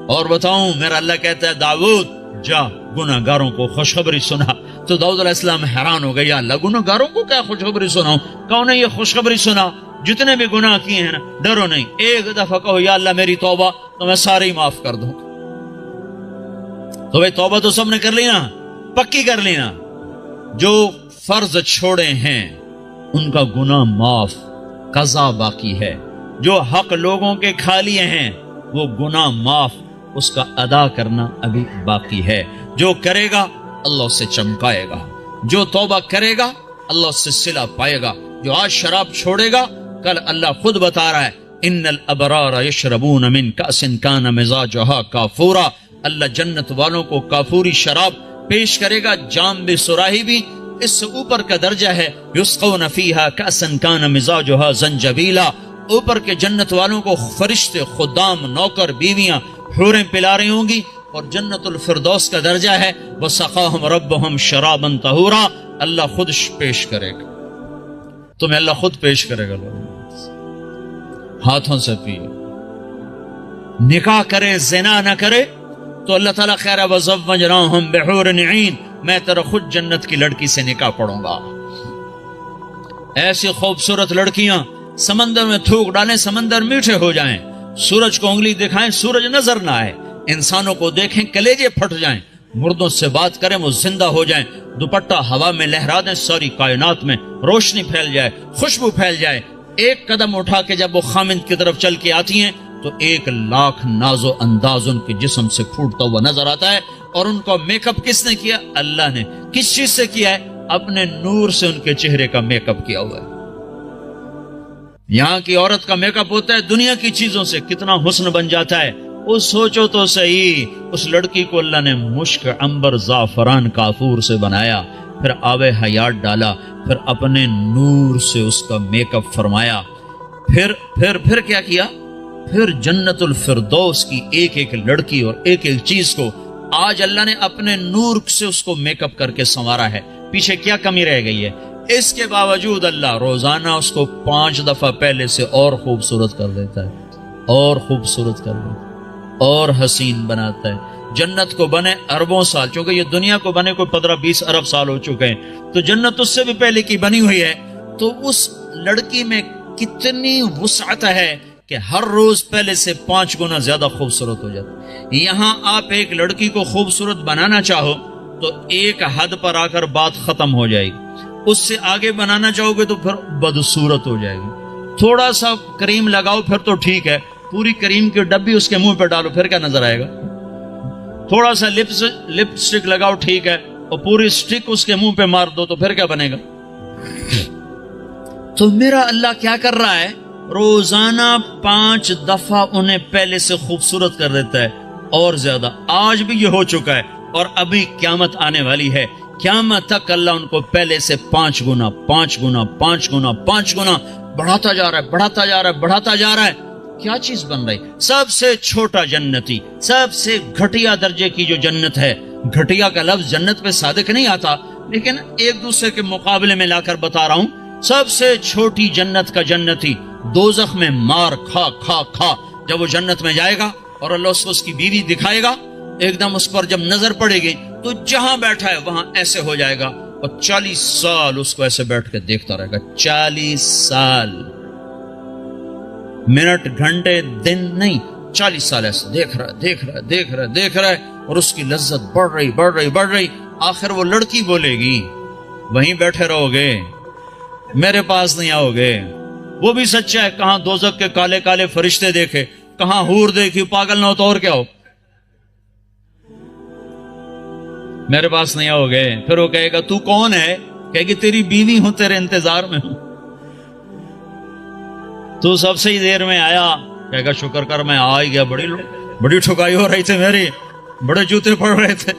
اور بتاؤں، میرا اللہ کہتا ہے داؤد جا گناہ گاروں کو خوشخبری سنا، تو داؤد علیہ السلام حیران ہو گئے، یا اللہ گناہ گاروں کو کیا خوشخبری سناؤں؟ کہو نے یہ خوشخبری سنا، جتنے بھی گناہ کیے ہیں نا، ڈرو نہیں، ایک دفعہ کہو یا اللہ میری توبہ، تو میں سارے ہی معاف کر دوں۔ تو بھائی توبہ تو سب نے کر لی نا، پکی کر لی نا۔ جو فرض چھوڑے ہیں ان کا گناہ معاف، قضا باقی ہے۔ جو حق لوگوں کے کھا لیے ہیں وہ گناہ معاف، اس کا ادا کرنا ابھی باقی ہے۔ جو کرے گا اللہ اس سے چمکائے گا، جو توبہ کرے گا اللہ اس سے صلہ پائے گا۔ جو آج شراب چھوڑے گا کل اللہ خود بتا رہا ہے ان الابرار یشربون من کأس کان مزاجها کافورا، اللہ جنت والوں کو کافوری شراب پیش کرے گا، جام بھی سراہی بھی، اس سے اوپر کا درجہ ہے یسقون فیہا کأسا کان مزاجها زنجبیلا، اوپر کے جنت والوں کو فرشتے، خدام، نوکر، بیویاں، حوریں پلا رہی ہوں گی، اور جنت الفردوس کا درجہ ہے وسقاہم ربہم شرابا طہورا، اللہ خود پیش کرے گا، تمہیں اللہ خود پیش کرے گا۔ ہاتھوں سے پیے، نکاح کرے زنا نہ کرے تو اللہ تعالیٰ خیر وزوجناہم بحور عین، میں تیرا خود جنت کی لڑکی سے نکاح پڑھوں گا۔ ایسی خوبصورت لڑکیاں سمندر میں تھوک ڈالیں، سمندر میٹھے ہو جائیں، سورج کو انگلی دکھائیں سورج نظر نہ آئے، انسانوں کو دیکھیں کلیجے پھٹ جائیں، مردوں سے بات کریں وہ زندہ ہو جائیں، دوپٹہ ہوا میں لہرا دیں، ساری کائنات میں روشنی پھیل جائے، خوشبو پھیل جائے، ایک قدم اٹھا کے جب وہ خامند کی طرف چل کے آتی ہیں تو 1,00,000 ناز و انداز ان کے جسم سے پھوٹتا ہوا نظر آتا ہے۔ اور ان کو میک اپ کس نے کیا؟ اللہ نے۔ کس چیز سے کیا ہے؟ اپنے نور سے ان کے چہرے کا میک اپ کیا ہوا ہے۔ یہاں کی عورت کا میک اپ ہوتا ہے دنیا کی چیزوں سے، کتنا حسن بن جاتا ہے۔ وہ سوچو تو صحیح، اس لڑکی کو اللہ نے مشک، عنبر، زعفران، کافور سے بنایا، پھر آب حیات ڈالا، پھر اپنے نور سے اس کا میک اپ فرمایا، پھر کیا کیا؟ پھر جنت الفردوس کی ایک ایک لڑکی اور ایک ایک چیز کو آج اللہ نے اپنے نور سے اس کو میک اپ کر کے سنوارا ہے۔ پیچھے کیا کمی رہ گئی ہے؟ اس کے باوجود اللہ روزانہ اس کو 5 دفعہ پہلے سے اور خوبصورت کر دیتا ہے، اور خوبصورت کر دیتا ہے، اور حسین بناتا ہے۔ جنت کو بنے اربوں سال، چونکہ یہ دنیا کو بنے کوئی 15-20 ارب سال ہو چکے ہیں، تو جنت اس سے بھی پہلے کی بنی ہوئی ہے۔ تو اس لڑکی میں کتنی وسعت ہے کہ ہر روز پہلے سے 5 گنا زیادہ خوبصورت ہو جاتا ہے۔ یہاں آپ ایک لڑکی کو خوبصورت بنانا چاہو تو ایک حد پر آ کر بات ختم ہو جائے گی، اس سے آگے بنانا چاہو گے تو پھر بدصورت ہو جائے گی۔ تھوڑا سا کریم لگاؤ پھر تو ٹھیک ہے، پوری کریم کی ڈبی اس کے منہ پہ ڈالو پھر کیا نظر آئے گا؟ تھوڑا سا لپ سٹک لگاؤ ٹھیک ہے، اور پوری سٹک اس کے منہ پہ مار دو تو پھر کیا بنے گا؟ تو میرا اللہ کیا کر رہا ہے؟ روزانہ 5 دفعہ انہیں پہلے سے خوبصورت کر دیتا ہے، اور زیادہ۔ آج بھی یہ ہو چکا ہے اور ابھی قیامت آنے والی ہے، قیامت تک اللہ ان کو پہلے سے 5 گنا 5 گنا 5 گنا 5 گنا بڑھاتا جا رہا ہے، بڑھاتا جا رہا ہے، بڑھاتا جا رہا ہے۔ کیا چیز بن رہی؟ سب سے چھوٹا جنتی، سب سے گھٹیا درجے کی جو جنت ہے، گھٹیا کا لفظ جنت پہ صادق نہیں آتا، لیکن ایک دوسرے کے مقابلے میں لا کر بتا رہا ہوں، سب سے چھوٹی جنت کا جنتی دوزخ میں مار کھا کھا کھا جب وہ جنت میں جائے گا اور اللہ اس کو اس کی بیوی دکھائے گا، ایک دم اس پر جب نظر پڑے گی تو جہاں بیٹھا ہے وہاں ایسے ہو جائے گا، اور 40 سال اس کو ایسے بیٹھ کے دیکھتا رہے گا۔ 40 سال، منٹ گھنٹے دن نہیں، 40 سال ایسے دیکھ رہا ہے، اور اس کی لذت بڑھ رہی۔ آخر وہ لڑکی بولے گی وہیں بیٹھے رہو گے، میرے پاس نہیں آؤ گے۔ وہ بھی سچا ہے، کہاں دوزخ کے کالے کالے فرشتے دیکھے، کہاں حور دیکھی، پاگل نہ ہو تو اور کیا ہو، میرے پاس نہیں آؤ گے۔ پھر وہ کہے گا تو کون ہے؟ کہے گی تیری بیوی ہوں، تیرے انتظار میں ہوں، تو سب سے ہی دیر میں آیا۔ کہے گا شکر کر میں آ ہی گیا، بڑی ٹھکائی ہو رہی تھی میری، بڑے جوتے پڑ رہے تھے،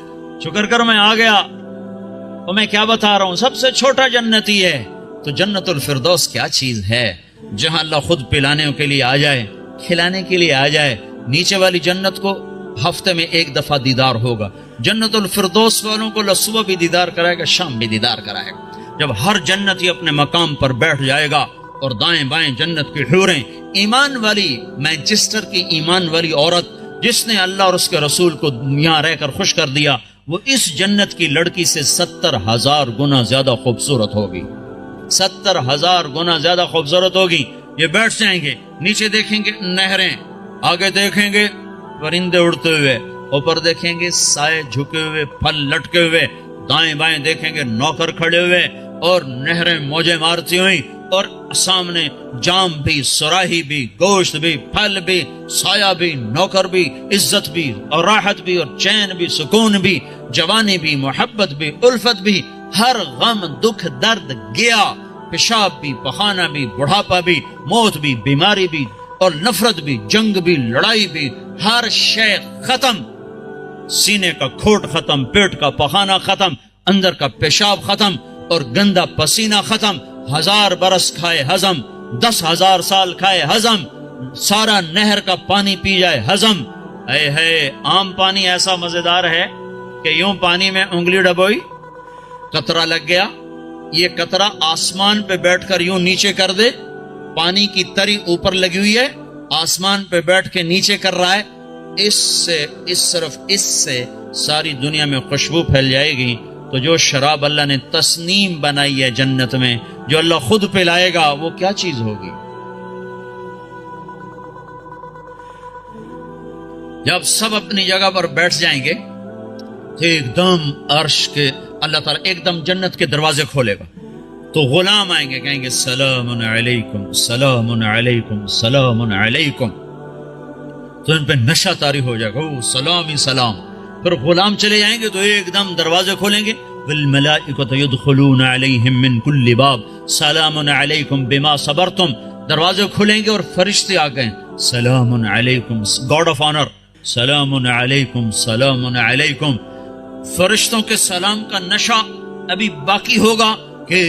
شکر کر میں آ گیا۔ اور میں کیا بتا رہا ہوں، سب سے چھوٹا جنتی ہے۔ تو جنت الفردوس کیا چیز ہے جہاں اللہ خود پلانے کے لیے آ جائے، کھلانے کے لیے آ جائے۔ نیچے والی جنت کو ہفتے میں 1 دفعہ دیدار ہوگا، جنت الفردوس والوں کو اللہ صبح بھی دیدار کرائے گا، شام بھی دیدار کرائے گا۔ جب ہر جنتی اپنے مقام پر بیٹھ جائے گا اور دائیں بائیں جنت کی حوریں، ایمان والی، مانچسٹر کی ایمان والی عورت جس نے اللہ اور اس کے رسول کو یہاں رہ کر خوش کر دیا، وہ اس جنت کی لڑکی سے 70,000 گنا زیادہ خوبصورت ہوگی، 70,000 گنا زیادہ خوبصورت ہوگی۔ یہ بیٹھ جائیں گے، نیچے دیکھیں گے نہریں، آگے دیکھیں گے پرندے اڑتے ہوئے، اوپر دیکھیں گے سائے جھکے ہوئے، پھل لٹکے ہوئے، دائیں بائیں دیکھیں گے نوکر کھڑے ہوئے اور نہریں موجیں مارتی ہوئی، اور سامنے جام بھی، سراہی بھی، گوشت بھی، پھل بھی، سایہ بھی، نوکر بھی، عزت بھی اور راحت بھی اور چین بھی، سکون بھی، جوانی بھی، محبت بھی، الفت بھی، ہر غم دکھ درد گیا، پیشاب بھی، پخانہ بھی، بڑھاپا بھی، موت بھی، بیماری بھی اور نفرت بھی، جنگ بھی، لڑائی بھی، ہر شے ختم، سینے کا کھوٹ ختم، پیٹ کا پخانہ ختم، اندر کا پیشاب ختم اور گندا پسینہ ختم، 1000 برس کھائے ہضم، 10,000 سال کھائے ہضم، سارا نہر کا پانی پی جائے ہضم۔ اے ہے عام پانی ایسا مزیدار ہے کہ یوں پانی میں انگلی ڈبوئی، قطرہ لگ گیا یہ قطرہ آسمان پہ بیٹھ کر یوں نیچے کر دے، پانی کی تری اوپر لگی ہوئی ہے، آسمان پہ بیٹھ کے نیچے کر رہا ہے، صرف اس سے ساری دنیا میں خوشبو پھیل جائے گی۔ تو جو شراب اللہ نے تسنیم بنائی ہے جنت میں، جو اللہ خود پلائے گا، وہ کیا چیز ہوگی؟ جب سب اپنی جگہ پر بیٹھ جائیں گے تو ایک دم عرش کے اللہ تعالیٰ ایک دم جنت کے دروازے کھولے گا، تو غلام آئیں گے، کہیں گے سلام علیکم سلام علیکم سلام علیکم، تو ان پہ نشہ طاری ہو جائے گا، سلام ہی سلام۔ پھر غلام چلے جائیں گے تو ایک دم دروازے کھولیں گے، والملائکۃ یدخلون علیہم من کل باب سلام علیکم بما صبرتم، دروازے کھلیں گے اور فرشتے آ گئے، سلام علیکم، گاڈ آف آنر، سلام علیکم سلام علیکم۔ فرشتوں کے سلام کا نشہ ابھی باقی ہوگا کہ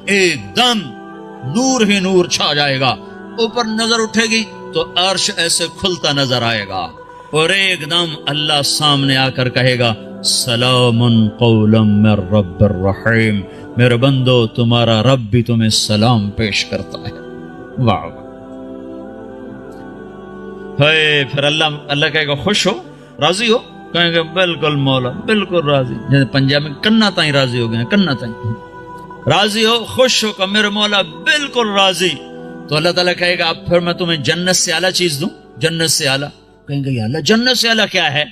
ایک دم نور ہی نور چھا جائے گا، اوپر نظر اٹھے گی تو عرش ایسے کھلتا نظر آئے گا، اور ایک دم اللہ سامنے آ کر کہے گا سلام قولا من رب الرحیم، میرے بندو تمہارا رب بھی تمہیں سلام پیش کرتا ہے۔ واہ! پھر اللہ کہے گا خوش ہو، راضی ہو؟ کہیں گے بالکل مولا، بالکل راضی، جیسے پنجاب میں کنا تائیں راضی ہو گئے، کنا تائیں راضی ہو، خوش ہو کہ میرے مولا بالکل راضی۔ تو اللہ تعالیٰ کہے گا اب پھر میں تمہیں جنت سے اعلیٰ چیز دوں، جنت سے اعلیٰ۔ کہیں گے یا اللہ جنت سے اعلیٰ کیا ہے؟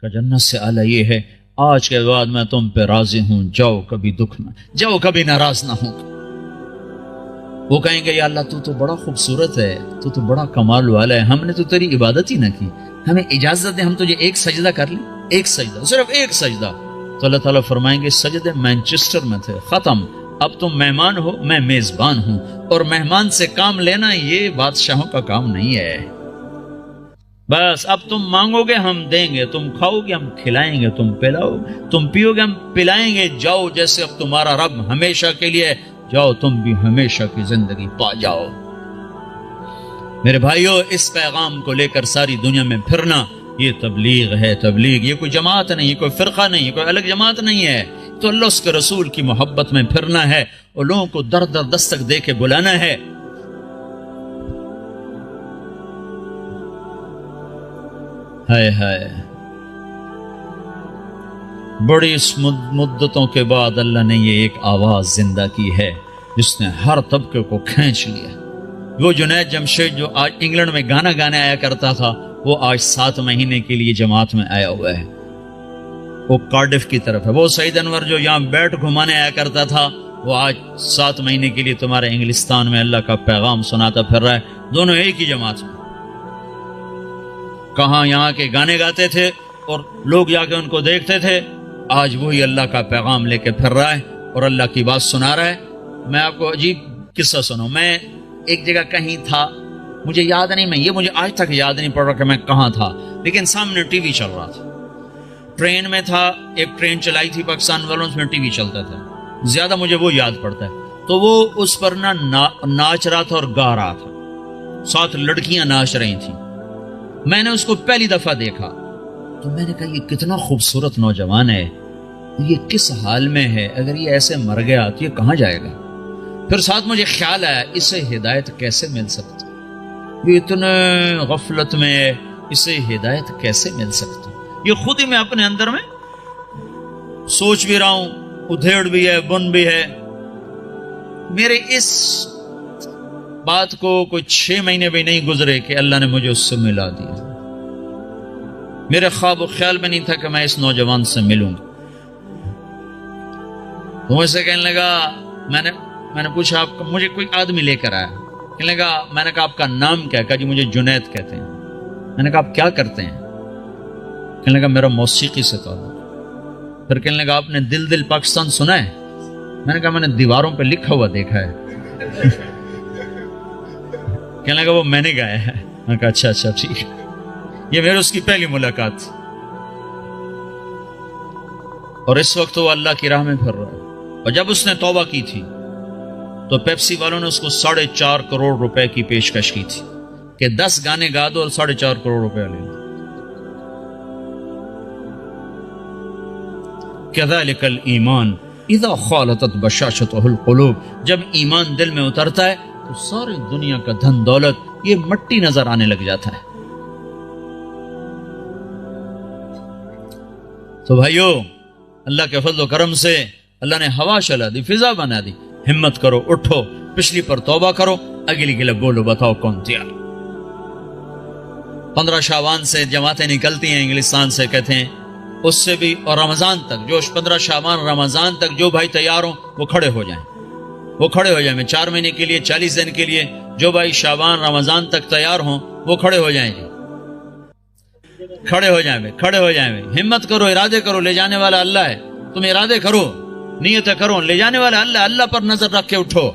کہ جنت سے اعلیٰ یہ ہے آج کے بعد میں تم پہ راضی ہوں، جاؤ کبھی دکھ نہ، جاؤ کبھی ناراض نہ ہوں۔ وہ کہیں گے یا اللہ تو بڑا خوبصورت ہے، تو بڑا کمال والا ہے، ہم نے تو تیری عبادت ہی نہ کی، ہمیں اجازت دے ہم تجھے ایک سجدہ کر لیں، ایک سجدہ، صرف ایک سجدہ۔ تو اللہ تعالیٰ فرمائیں گے سجدے مانچسٹر میں تھے، ختم، اب تم مہمان ہو، میں میزبان ہوں، اور مہمان سے کام لینا یہ بادشاہوں کا کام نہیں ہے۔ بس اب تم مانگو گے ہم دیں گے، تم کھاؤ گے ہم کھلائیں گے، تم پلاؤ، تم پیو گے ہم پلائیں گے، جاؤ جیسے اب تمہارا رب ہمیشہ کے لیے، جاؤ تم بھی ہمیشہ کی زندگی پا جاؤ۔ میرے بھائیو، اس پیغام کو لے کر ساری دنیا میں پھرنا یہ تبلیغ ہے، تبلیغ، یہ کوئی جماعت نہیں، یہ کوئی فرقہ نہیں، یہ کوئی الگ جماعت نہیں ہے، تو اللہ اس کے رسول کی محبت میں پھرنا ہے اور لوگوں کو در در دستک دے کے بلانا ہے۔ ہائے ہائے، بڑی مدتوں کے بعد اللہ نے یہ ایک آواز زندہ کی ہے جس نے ہر طبقے کو کھینچ لیا۔ وہ جنید جمشید جو آج انگلینڈ میں گانا گانے آیا کرتا تھا، وہ آج 7 مہینے کے لیے جماعت میں آیا ہوا ہے، وہ کارڈف کی طرف ہے۔ وہ سعید انور جو یہاں بیٹ گھمانے آیا کرتا تھا، وہ آج 7 مہینے کے لیے تمہارے انگلستان میں اللہ کا پیغام سناتا پھر رہا ہے، دونوں ایک ہی جماعت میں۔ کہاں یہاں کے گانے گاتے تھے اور لوگ جا کے ان کو دیکھتے تھے، آج وہی اللہ کا پیغام لے کے پھر رہا ہے اور اللہ کی بات سنا رہا ہے۔ میں آپ کو عجیب قصہ سناؤں، میں ایک جگہ کہیں تھا، مجھے یاد نہیں، مجھے آج تک یاد نہیں پڑ رہا کہ میں کہاں تھا، لیکن سامنے ٹی وی چل رہا تھا، ٹرین میں تھا، ایک ٹرین چلائی تھی پاکستان والوں، اس میں ٹی وی چلتا تھا، زیادہ مجھے وہ یاد پڑتا ہے۔ تو وہ اس پر ناچ رہا تھا اور گا رہا تھا، 7 لڑکیاں ناچ رہی تھیں۔ میں نے اس کو پہلی دفعہ دیکھا تو میں نے کہا یہ کتنا خوبصورت نوجوان ہے، یہ کس حال میں ہے، اگر یہ ایسے مر گیا تو یہ کہاں جائے گا؟ پھر ساتھ مجھے خیال آیا اسے ہدایت کیسے مل سکتی، یہ اتنے غفلت میں ہے، اسے ہدایت کیسے مل سکتی؟ یہ خود ہی میں اپنے اندر میں سوچ بھی رہا ہوں، ادھیڑ بھی ہے، بن بھی ہے۔ میرے اس بات کو کوئی 6 مہینے بھی نہیں گزرے کہ اللہ نے مجھے اس سے ملا دیا۔ میرے خواب و خیال میں نہیں تھا کہ میں اس نوجوان سے ملوں گا۔ وہ مجھ سے کہنے لگا، میں نے پوچھا آپ کا، مجھے کوئی آدمی لے کر آیا، کہنے لگا، میں نے کہا آپ کا نام کیا؟ کہا جی مجھے جنید کہتے ہیں۔ میں نے کہا آپ کیا کرتے ہیں؟ کہنے لگا میرا موسیقی سے تعلق۔ پھر کہنے لگا آپ نے دل دل پاکستان سنا ہے؟ میں نے کہا میں نے دیواروں پہ لکھا ہوا دیکھا ہے۔ کہنے لگا وہ میں نے گایا ہے۔ میں نے کہا اچھا ٹھیک ہے۔ یہ میرے اس کی پہلی ملاقات تھی، اور اس وقت وہ اللہ کی راہ میں پھر رہا ہے۔ اور جب اس نے توبہ کی تھی تو پیپسی والوں نے اس کو 4.5 کروڑ روپے کی پیشکش کی تھی کہ 10 گانے گا دو اور 4.5 کروڑ روپے لے لو۔ کذالک الایمان اذا خالطت بشاشتہ القلوب، جب ایمان دل میں اترتا ہے تو ساری دنیا کا دھن دولت یہ مٹی نظر آنے لگ جاتا ہے۔ تو بھائیو، اللہ کے فضل و کرم سے اللہ نے ہوا چلا دی، فضا بنا دی، ہمت کرو، اٹھو، پچھلی پر توبہ کرو، اگلی کے لیے بولو، بتاؤ کون تیار۔ 15 شعبان سے جماعتیں نکلتی ہیں انگلستان سے، کہتے ہیں اس سے بھی، اور رمضان تک، جو 15 شعبان رمضان تک جو بھائی تیار ہوں وہ کھڑے ہو جائیں، وہ کھڑے ہو جائیں۔ میں 4 مہینے کے لیے 40 دن کے لیے جو بھائی شعبان رمضان تک تیار ہوں وہ کھڑے ہو جائیں گے، کھڑے ہو جائیں، کھڑے ہو جائیں، ہمت کرو، ارادے کرو، لے جانے والا اللہ ہے، تم ارادے کرو، نیتیں کرو، لے جانے والا اللہ، اللہ پر نظر رکھ کے اٹھو۔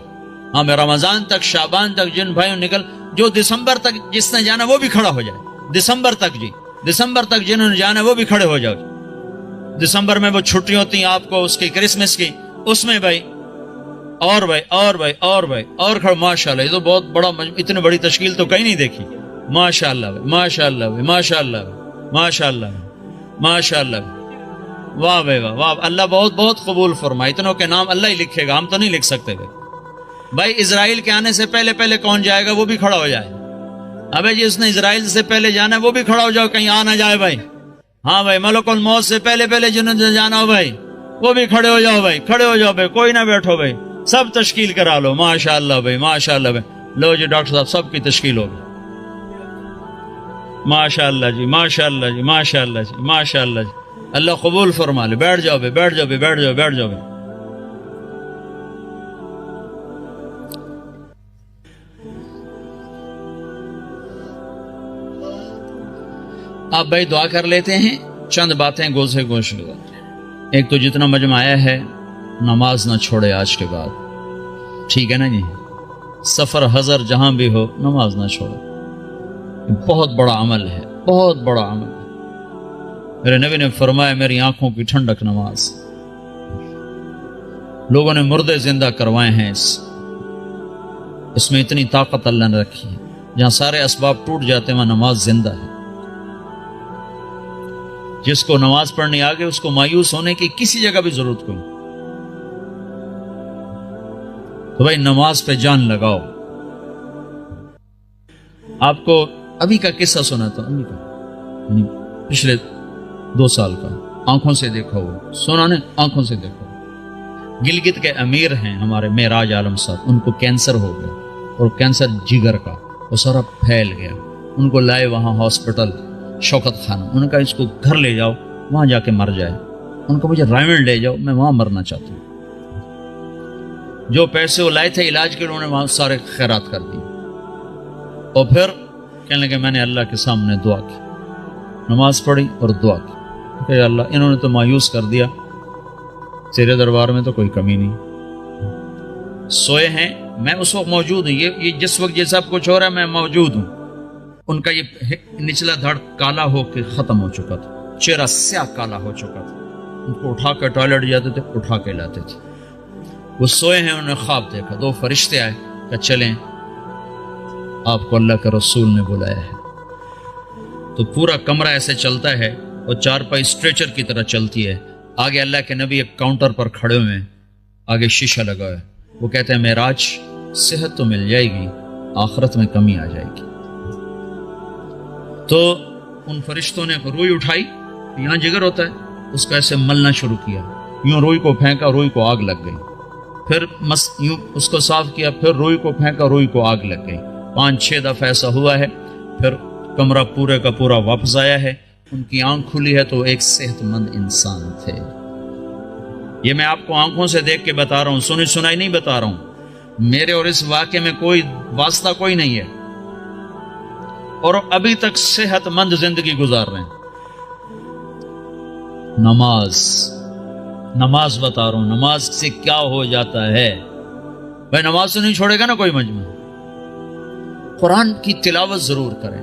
ہاں، میں رمضان تک، شعبان تک جن بھائیوں نکل، جو دسمبر تک جس نے جانا وہ بھی کھڑا ہو جائے، دسمبر تک، جی دسمبر تک جنہوں نے جانا وہ بھی کھڑے ہو جاؤ۔ دسمبر میں وہ چھٹی ہوتی ہیں آپ کو، اس کی کرسمس کی، اس میں بھائی اور بھائی اور بھائی اور بھائی اور کھڑے، ماشاءاللہ، یہ تو بہت بڑا، اتنی بڑی تشکیل تو کہیں نہیں دیکھی، ماشاءاللہ بھائی، ماشاءاللہ بھائی، ماشاءاللہ بھائی، ماشاءاللہ بھائی، ماشاءاللہ بھائی، واہ بھائی واہ واہ، اللہ بہت بہت قبول فرمائے، اتنوں کے نام اللہ ہی لکھے گا، ہم تو نہیں لکھ سکتے بھائی۔ اسرائیل کے آنے سے پہلے پہلے کون جائے گا وہ بھی کھڑا ہو جائے، ابے جس نے اسرائیل سے پہلے جانا ہے وہ بھی کھڑا ہو جاؤ، کہیں آ نہ جائے بھائی۔ ہاں بھائی، ملک الموت سے پہلے پہلے جنہوں نے جانا ہو بھائی وہ بھی کھڑے ہو جاؤ بھائی، کھڑے ہو جاؤ بھائی، کوئی نہ بیٹھو بھائی، سب تشکیل کرا لو، ماشاءاللہ بھائی، ماشاءاللہ بھائی، لو جی ڈاکٹر صاحب سب کی تشکیل ہوگی، ماشاءاللہ جی، ماشاءاللہ جی، ماشاءاللہ جی، ماشاءاللہ جی، اللہ قبول فرما لے۔ بیٹھ جاؤ بھائی، بیٹھ جاؤ بھائی، بیٹھ جاؤ، بیٹھ جاؤ بھائی۔ آپ بھائی دعا کر لیتے ہیں، چند باتیں گوشے گوش لگاتے ہیں۔ ایک تو جتنا مجمع آیا ہے نماز نہ چھوڑے آج کے بعد، ٹھیک ہے نا جی؟ سفر حضر جہاں بھی ہو نماز نہ چھوڑو، بہت بڑا عمل ہے، بہت بڑا عمل ہے۔ میرے نبی نے فرمایا میری آنکھوں کی ٹھنڈک نماز۔ لوگوں نے مردے زندہ کروائے ہیں، اس میں اتنی طاقت اللہ نے رکھی ہے، جہاں سارے اسباب ٹوٹ جاتے ہیں وہاں نماز زندہ ہے۔ جس کو نماز پڑھنے آگے اس کو مایوس ہونے کی کسی جگہ بھی ضرورت کوئی، تو بھائی نماز پہ جان لگاؤ۔ آپ کو ابھی کا قصہ سنا تھا، ابھی کا، پچھلے 2 سال کا، آنکھوں سے دیکھا وہ، سنا نے آنکھوں سے دیکھا۔ گلگت کے امیر ہیں ہمارے معراج عالم صاحب، ان کو کینسر ہو گیا، اور کینسر جگر کا، وہ سارا پھیل گیا۔ ان کو لائے وہاں ہاسپٹل شوکت خانہ، انہوں نے کہا اس کو گھر لے جاؤ، وہاں جا کے مر جائے۔ ان کو مجھے رائمنڈ لے جاؤ، میں وہاں مرنا چاہتا ہوں۔ جو پیسے وہ لائے تھے علاج کے، انہوں نے وہاں سارے خیرات کر دی، اور پھر کہنے لگے میں نے اللہ کے سامنے دعا کی، نماز پڑھی اور دعا کی کہ اللہ انہوں نے تو مایوس کر دیا، تیرے دربار میں تو کوئی کمی نہیں۔ سوئے ہیں، میں اس وقت موجود ہوں، یہ جس وقت یہ سب کچھ ہو رہا ہے میں موجود ہوں۔ ان کا یہ نچلا دھڑ کالا ہو کے ختم ہو چکا تھا، چہرہ سیاہ کالا ہو چکا تھا۔ ان کو اٹھا کے ٹوائلٹ جاتے تھے، اٹھا کے لاتے تھے۔ وہ سوئے ہیں، انہوں نے خواب دیکھا، 2 فرشتے آئے کہ چلیں آپ کو اللہ کے رسول نے بلایا ہے۔ تو پورا کمرہ ایسے چلتا ہے، اور 4 پائی اسٹریچر کی طرح چلتی ہے۔ آگے اللہ کے نبی ایک کاؤنٹر پر کھڑے ہوئے ہیں، آگے شیشہ لگا ہے۔ وہ کہتے ہیں معراج، صحت تو مل جائے گی، آخرت میں کمی آ جائے گی۔ تو ان فرشتوں نے روئی اٹھائی، یہاں جگر ہوتا ہے، اس کو ایسے ملنا شروع کیا، یوں روئی کو پھینکا، روئی کو آگ لگ گئی۔ پھر یوں اس کو صاف کیا، پھر روئی کو پھینکا، روئی کو آگ لگ گئی۔ 5-6 دفعہ ایسا ہوا ہے۔ پھر کمرہ پورے کا پورا واپس آیا ہے، ان کی آنکھ کھلی ہے تو ایک صحت مند انسان تھے۔ یہ میں آپ کو آنکھوں سے دیکھ کے بتا رہا ہوں، سنی سنائی نہیں بتا رہا ہوں، میرے اور اس واقعے میں کوئی واسطہ کوئی نہیں ہے، اور ابھی تک صحت مند زندگی گزار رہے ہیں۔ نماز بتا رہا ہوں، نماز سے کیا ہو جاتا ہے بھائی۔ نماز سے نہیں چھوڑے گا نا کوئی مجمع۔ قرآن کی تلاوت ضرور کریں،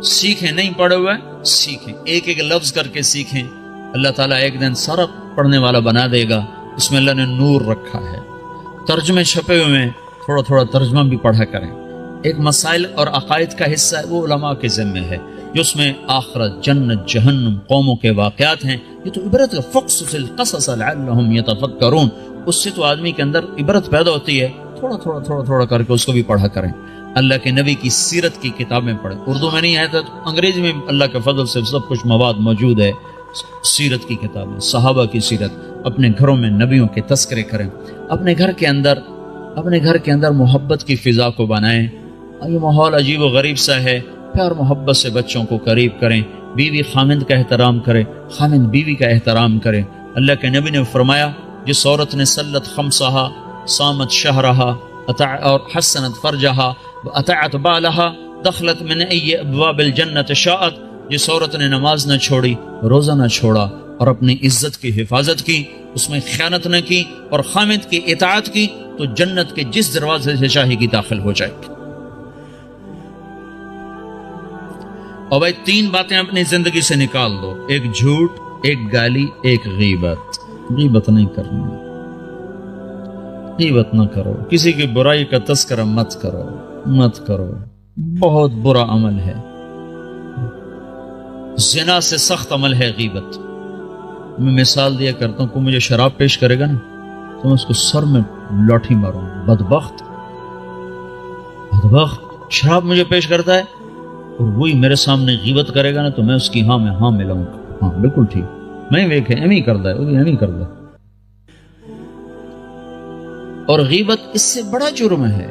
سیکھیں، نہیں پڑھے ہوئے سیکھیں، ایک ایک لفظ کر کے سیکھیں۔ اللہ تعالیٰ ایک دن سارا پڑھنے والا بنا دے گا، اس میں اللہ نے نور رکھا ہے۔ ترجمے چھپے ہوئے ہیں، تھوڑا تھوڑا ترجمہ بھی پڑھا کریں۔ ایک مسائل اور عقائد کا حصہ ہے، وہ علماء کے ذمہ ہے، جو اس میں آخرت، جنت، جہنم، قوموں کے واقعات ہیں. یہ تو عبرت ہے. فقصص القصص لعلهم يتفکرون. اس سے تو آدمی کے اندر عبرت پیدا ہوتی ہے. تھوڑا تھوڑا تھوڑا تھوڑا کر کے اس کو بھی پڑھا کریں. اللہ کے نبی کی سیرت کی کتابیں پڑھیں. اردو میں نہیں آیا تھا تو انگریزی میں اللہ کے فضل سے سب کچھ مواد موجود ہے. سیرت کی کتابیں، صحابہ کی سیرت. اپنے گھروں میں نبیوں کے تذکرے کریں. اپنے گھر کے اندر محبت کی فضا کو بنائیں. یہ ماحول عجیب و غریب سا ہے. پیار محبت سے بچوں کو قریب کریں. بیوی خامند کا احترام کرے، خامند بیوی کا احترام کرے. اللہ کے نبی نے فرمایا جس عورت نے صلت خمسہا، صامت شہرہا اور حسنت فرجہا واطاعت بالہا دخلت من ای ابواب الجنت شاءت. جس عورت نے نماز نہ چھوڑی، روزہ نہ چھوڑا اور اپنی عزت کی حفاظت کی، اس میں خیانت نہ کی اور خامند کی اطاعت کی، تو جنت کے جس دروازے سے چاہے گی داخل ہو جائے گی. اور بھائی 3 باتیں اپنی زندگی سے نکال دو. ایک جھوٹ، ایک گالی، ایک غیبت. غیبت نہیں کرنی، غیبت نہ کرو. کسی کی برائی کا تذکرہ مت کرو. بہت برا عمل ہے. زنا سے سخت عمل ہے غیبت. میں مثال دیا کرتا ہوں، کوئی مجھے شراب پیش کرے گا نا تو میں اس کو سر میں لاٹھی ماروں. بدبخت شراب مجھے پیش کرتا ہے اور وہی میرے سامنے غیبت کرے گا نا تو میں اس کی ہاں ملاؤں گا. ہاں بالکل ٹھیک، میں ویکھے ایم ہی کردا ہے، وہ بھی ایم ہی کردا ہے. اور غیبت اس سے بڑا جرم ہے.